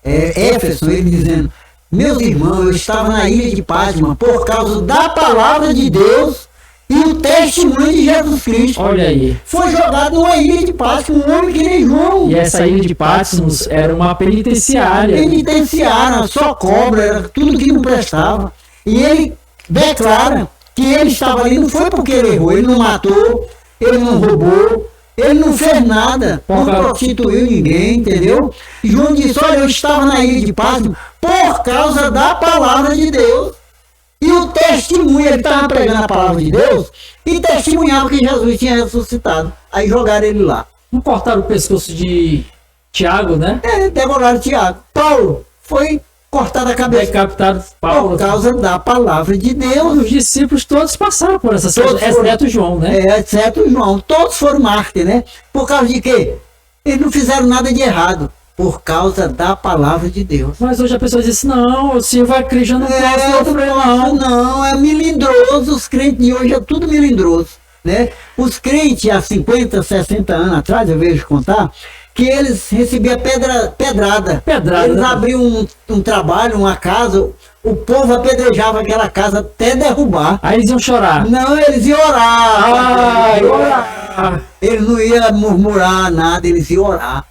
Éfeso, ele dizendo: meus irmãos, eu estava na ilha de Pátima por causa da palavra de Deus e o testemunho de Jesus Cristo. Olha aí. Foi jogado numa ilha de Pátima, um homem que nem João. E essa ilha de Patmos era uma penitenciária. Penitenciária, só cobra, era tudo que não prestava. E ele declara que ele estava ali, não foi porque ele errou, ele não matou, ele não roubou, ele não fez nada, não prostituiu ninguém, entendeu? João disse: olha, eu estava na ilha de Patmos por causa da palavra de Deus. E o testemunho, ele estava pregando a palavra de Deus e testemunhava que Jesus tinha ressuscitado. Aí jogaram ele lá. Não cortaram o pescoço de Tiago, né? Degoraram Tiago. Paulo foi cortado a cabeça. Decapitado Paulo. Por causa da palavra de Deus. Os discípulos todos passaram por essa situação, exceto João, né? Exceto João. Todos foram mártires, né? Por causa de quê? Eles não fizeram nada de errado. Por causa da palavra de Deus. Mas hoje a pessoa diz: não, se vai Cristo, eu não posso sofrer, não. Não, é melindroso. Os crentes de hoje é tudo melindroso, né? Os crentes há 50, 60 anos atrás, eu vejo contar, que eles recebiam pedrada. Eles abriam um trabalho, uma casa, o povo apedrejava aquela casa até derrubar. Aí eles iam chorar. Não, eles iam orar. Orar. Eles não iam murmurar nada, eles iam orar.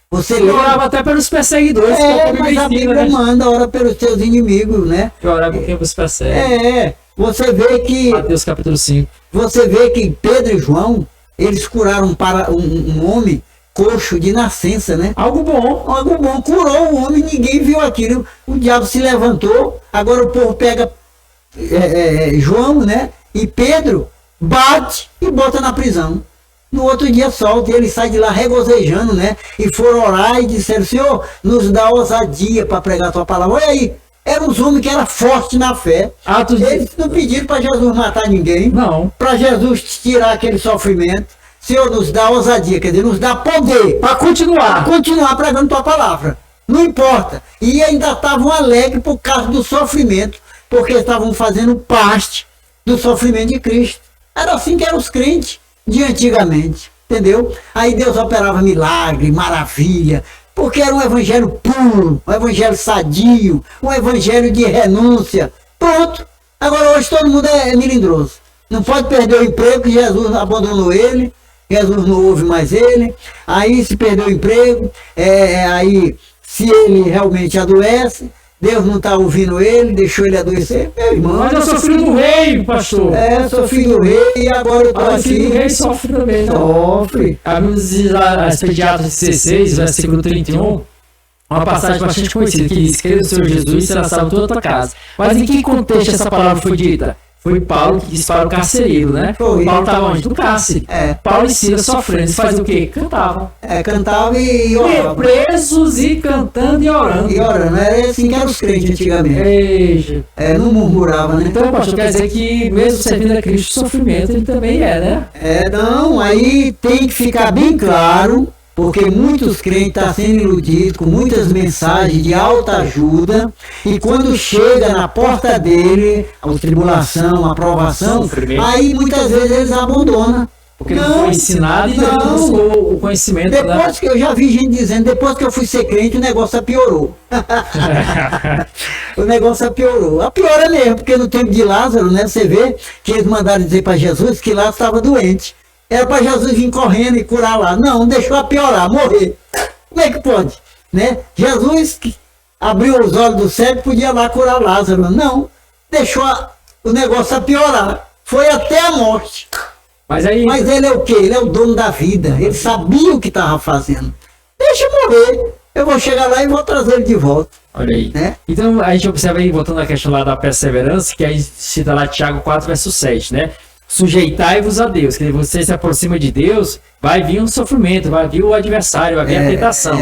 Você orava até pelos perseguidores. Mas a Bíblia, né? Manda, ora pelos seus inimigos, né? Que orar por quem vos persegue. Você vê que... Mateus capítulo 5. Você vê que Pedro e João, eles curaram para um homem coxo de nascença, né? Algo bom. Algo bom. Curou o homem, ninguém viu aquilo. O diabo se levantou, agora o povo pega João, né? E Pedro bate e bota na prisão. No outro dia solta e ele sai de lá regozejando, né? E foram orar e disseram: Senhor, nos dá ousadia para pregar a tua palavra. Olha aí, eram os homens que eram fortes na fé. Eles não pediram para Jesus matar ninguém. Não. Para Jesus tirar aquele sofrimento. Senhor, nos dá ousadia, quer dizer, nos dá poder. Para continuar. Para continuar pregando tua palavra. Não importa. E ainda estavam alegres por causa do sofrimento, porque estavam fazendo parte do sofrimento de Cristo. Era assim que eram os crentes de antigamente, entendeu? Aí Deus operava milagre, maravilha, porque era um evangelho puro, um evangelho sadio, um evangelho de renúncia. Pronto. Agora hoje todo mundo é melindroso. Não pode perder o emprego, que Jesus abandonou ele, Jesus não ouve mais ele. Aí se perdeu o emprego, aí se ele realmente adoece, Deus não está ouvindo ele, deixou ele adoecer. Meu irmão. Mas eu sou filho do rei, pastor. Sou filho do rei e agora eu estou aqui. O filho do rei sofre também. Né? Sofre. A Bíblia diz lá, Atos 16, versículo 31, uma passagem bastante conhecida, que diz: crê no Senhor Jesus e será salvo toda a tua casa. Mas em que contexto essa palavra foi dita? Foi Paulo que disse para o carcereiro, né? Foi. Paulo estava onde? No cárcere. Paulo e Silas sofrendo. Eles faziam o quê? Cantavam. Cantavam e oravam. Presos e cantando e orando. E orando. Era assim que eram os crentes antigamente. Não murmuravam, né? Então, pastor, quer dizer que mesmo servindo a Cristo, o sofrimento ele também né? Não, aí tem que ficar bem claro, porque muitos crentes estão sendo iludidos com muitas mensagens de alta ajuda, e quando chega na porta dele, a tribulação, a aprovação, aí muitas vezes eles abandonam. Porque não foi ensinado e não buscou o conhecimento. Depois que eu já vi gente dizendo, depois que eu fui ser crente, o negócio piorou. O negócio piorou. A piora mesmo, porque no tempo de Lázaro, né, você vê que eles mandaram dizer para Jesus que Lázaro estava doente. Era para Jesus vir correndo e curar lá. Não, deixou a piorar, morrer. Como é que pode? Né? Jesus abriu os olhos do cego, podia lá curar Lázaro. Não, deixou o negócio a piorar. Foi até a morte. Mas ele é o quê? Ele é o dono da vida. Ele sabia o que estava fazendo. Deixa morrer. Eu vou chegar lá e vou trazer ele de volta. Olha aí. Né? Então a gente observa aí, voltando à questão lá da perseverança, que a gente cita lá Tiago 4, verso 7, né? Sujeitai-vos a Deus, que você se aproxima de Deus, vai vir um sofrimento, vai vir o adversário, vai vir a tentação.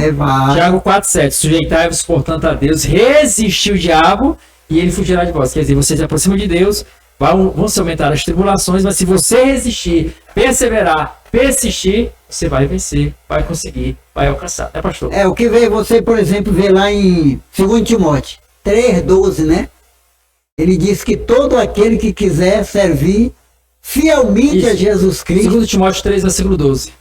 Tiago 4,7, sujeitai-vos, portanto, a Deus, resistir o diabo e ele fugirá de vós. Quer dizer, você se aproxima de Deus, vão se aumentar as tribulações, mas se você resistir, perseverar, persistir, você vai vencer, vai conseguir, vai alcançar. Pastor? O que veio você, por exemplo, vê lá em 2 Timóteo 3,12, né? Ele diz que todo aquele que quiser servir fielmente Isso. a Jesus Cristo, 2 Timóteo 3, versículo 12.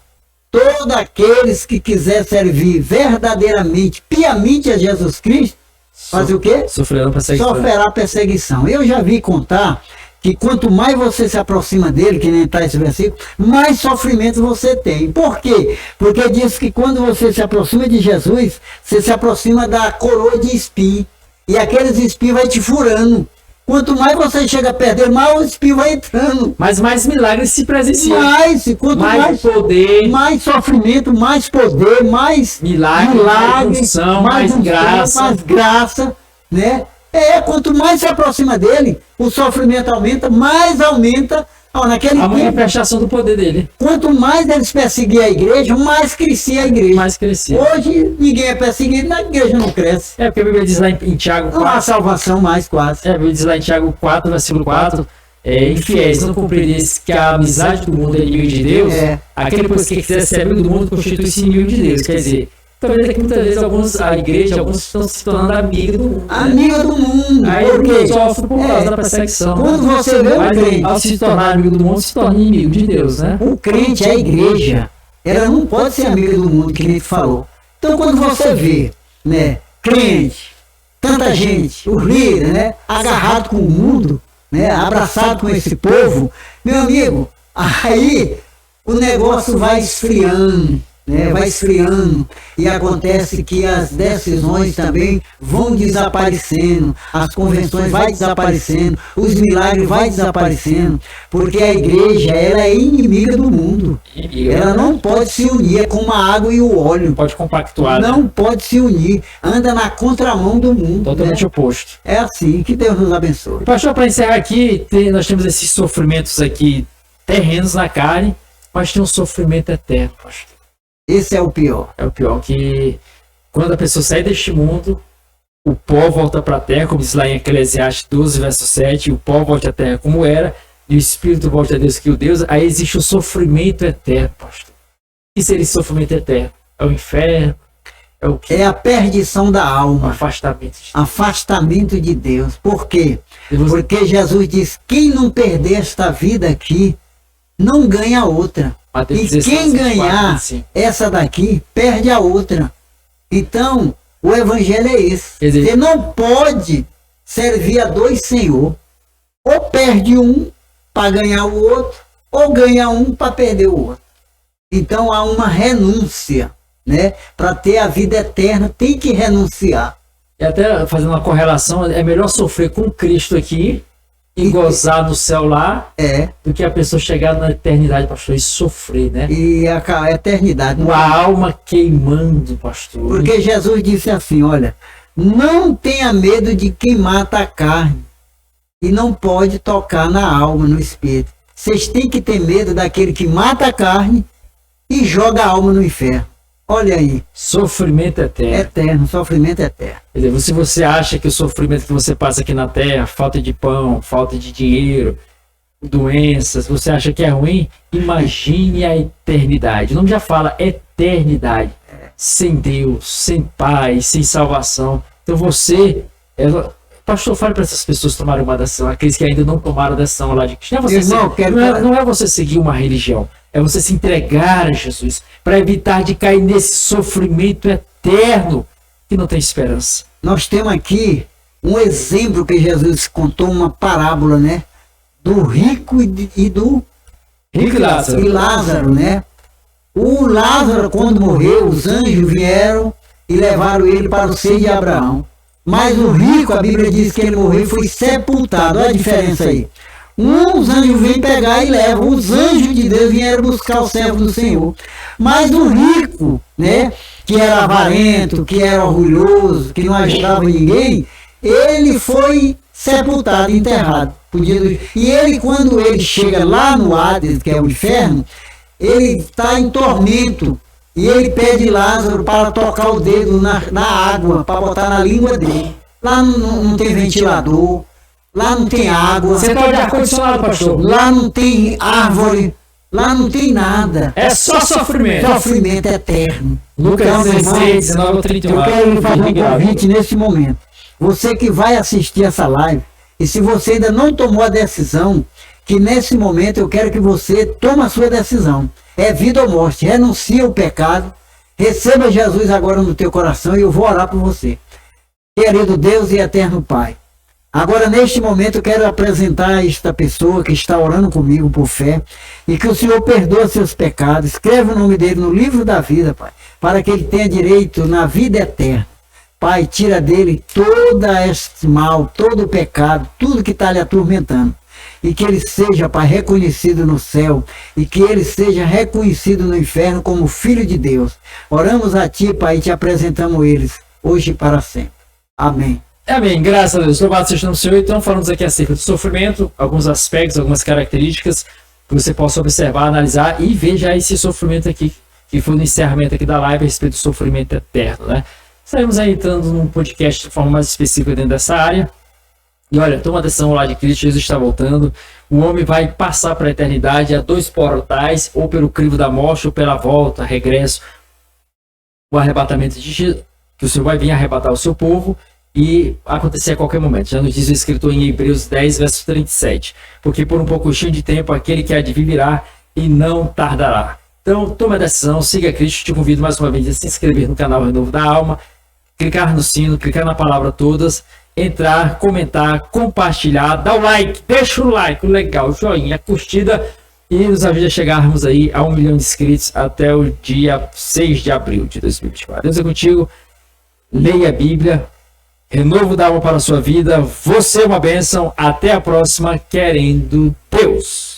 todos aqueles que quiser servir verdadeiramente, piamente a Jesus Cristo, fazer o quê? Sofrerão perseguição. Sofrerá perseguição. Eu já vi contar que quanto mais você se aproxima dele, que nem está esse versículo, mais sofrimento você tem. Por quê? Porque diz que quando você se aproxima de Jesus, você se aproxima da coroa de espinho. E aqueles espinhos vai te furando. Quanto mais você chega perto dele, mais o espinho vai entrando. Mas mais milagres se presenciam. Quanto Mais poder, mais sofrimento, mais poder, mais milagre, mais unção, mais graça. mais graça, né? Quanto mais se aproxima dele, o sofrimento aumenta, mais aumenta. Naquele A tempo, manifestação do poder dele. quanto mais eles perseguiam a igreja, mais crescia a igreja. Mais crescia. Hoje ninguém é perseguido, a igreja não cresce. Porque a Bíblia diz lá em Tiago Não há 4. salvação mais quase. A Bíblia diz lá em Tiago 4, versículo 4. Infiéis, não compreendeis que a amizade do mundo é inimigo de Deus. Aquele, pois, que quiser ser amigo do mundo, constitui-se inimigo de Deus. Quer dizer, talvez aqui muitas vezes a igreja, alguns estão se tornando amigos do mundo. Né? Amiga do mundo. Aí ele sofre por causa da perseguição. Quando você vê Mas o crente, ao se tornar amigo do mundo, se torna inimigo de Deus, né? o crente, a igreja, ela não pode ser amiga do mundo, que nem tu falou. Então quando você vê, né, crente, tanta gente, os líderes, né, agarrado com o mundo, né, abraçado com esse povo, meu amigo, aí o negócio vai esfriando. Vai esfriando e acontece que as decisões também vão desaparecendo, as convenções vai desaparecendo, os milagres vai desaparecendo, porque a igreja ela é inimiga do mundo. Ela não pode se unir, é como a água e o óleo. Pode compactuar. Não né? pode se unir, anda na contramão do mundo. Totalmente oposto. É assim, que Deus nos abençoe. Pastor, para encerrar aqui, nós temos esses sofrimentos aqui terrenos na carne, mas tem um sofrimento eterno, pastor. Esse é o pior. É o pior, que quando a pessoa sai deste mundo, o pó volta para a terra, como diz lá em Eclesiastes 12, verso 7, o pó volta à terra como era, e o espírito volta a Deus que o Deus, aí existe o sofrimento eterno, pastor. O que seria esse sofrimento eterno? É o inferno? É o que? É a perdição da O alma. afastamento de Deus. Por quê? Deus. Porque Jesus diz, quem não perder esta vida aqui, não ganha outra. Mateus E 16, quem 24, ganhar 25. essa daqui, perde a outra. Então, o evangelho é esse. Quer dizer- Você não pode servir a dois senhores. Ou perde um para ganhar o outro, ou ganha um para perder o outro. Então, há uma renúncia, né? Para ter a vida eterna, tem que renunciar. E até fazendo uma correlação, é melhor sofrer com Cristo aqui e gozar no céu lá, do que a pessoa chegar na eternidade, pastor, e sofrer, né? E a eternidade. Com a alma queimando, pastor. Porque Jesus disse assim, olha, não tenha medo de quem mata a carne e não pode tocar na alma, no espírito. Vocês têm que ter medo daquele que mata a carne e joga a alma no inferno. Olha aí, Sofrimento eterno. eterno, sofrimento eterno. Quer dizer, se você acha que o sofrimento que você passa aqui na terra, falta de pão, falta de dinheiro, doenças, você acha que é ruim? Imagine a eternidade. O nome já fala eternidade. Sem Deus, sem paz, sem salvação. Então você... Pastor, fale para essas pessoas tomarem uma decisão, aqueles que ainda não tomaram a decisão lá de Cristo. Não é você, Irmão, quero falar. não é você seguir uma religião, é você se entregar a Jesus para evitar de cair nesse sofrimento eterno que não tem esperança. Nós temos aqui um exemplo que Jesus contou, uma parábola, né? Do rico e do Rico e Lázaro. e Lázaro, né? O Lázaro, quando morreu, os anjos vieram e levaram ele para o seio de Abraão. Mas o rico, a Bíblia diz que ele morreu e foi sepultado. Olha a diferença aí. Os anjos vêm pegar e levam. Os anjos de Deus vieram buscar o servo do Senhor. Mas o rico, né, que era avarento, que era orgulhoso, que não ajudava ninguém, ele foi sepultado, enterrado. E ele, quando ele chega lá no Hades, que é o inferno, ele está em tormento. E ele pede Lázaro para tocar o dedo na água, para botar na língua dele. Lá não tem ventilador, lá não tem água. Você pode ar-condicionado, pastor. Lá não tem árvore, lá não tem nada. É só sofrimento. Sofrimento eterno. Lucas Então, 16, 19 ao 31. eu quero lhe fazer um convite nesse momento. Você que vai assistir essa live, E se você ainda não tomou a decisão, que nesse momento eu quero que você tome a sua decisão. É vida ou morte. Renuncie ao pecado. Receba Jesus agora no teu coração e eu vou orar por você. Querido Deus e eterno Pai, agora neste momento eu quero apresentar esta pessoa que está orando comigo por fé e que o Senhor perdoa seus pecados. Escreve o nome dele no livro da vida, Pai, para que ele tenha direito na vida eterna. Pai, tira dele todo este mal, todo o pecado, tudo que está lhe atormentando. E que ele seja, Pai, reconhecido no céu e que ele seja reconhecido no inferno como Filho de Deus. Oramos a Ti, Pai, e te apresentamos eles, hoje e para sempre. Amém. Amém, graças a Deus. Louvado seja o nome do Senhor. Então falamos aqui acerca do sofrimento, alguns aspectos, algumas características que você possa observar, analisar e ver já esse sofrimento aqui, que foi no encerramento aqui da live a respeito do sofrimento eterno, né? Estaremos aí entrando num podcast de forma mais específica dentro dessa área. E olha, toma a decisão lá de Cristo, Jesus está voltando. O homem vai passar para a eternidade a dois portais, ou pelo crivo da morte, ou pela volta, regresso, o arrebatamento de Jesus, que o Senhor vai vir arrebatar o seu povo e acontecer a qualquer momento. Já nos diz o escritor em Hebreus 10, verso 37. Porque por um pouquinho de tempo aquele que há de vir virá e não tardará. Então tome a decisão, siga Cristo. Te convido mais uma vez a se inscrever no canal Renovo da Alma, clicar no sino, clicar na palavra todas, entrar, comentar, compartilhar, dá o like, deixa o like, legal, joinha, curtida e nos ajude a chegarmos aí a 1 milhão de inscritos até o dia 6 de abril de 2024. Deus é contigo, leia a Bíblia, renovo da alma para a sua vida, você é uma bênção, até a próxima, querendo Deus.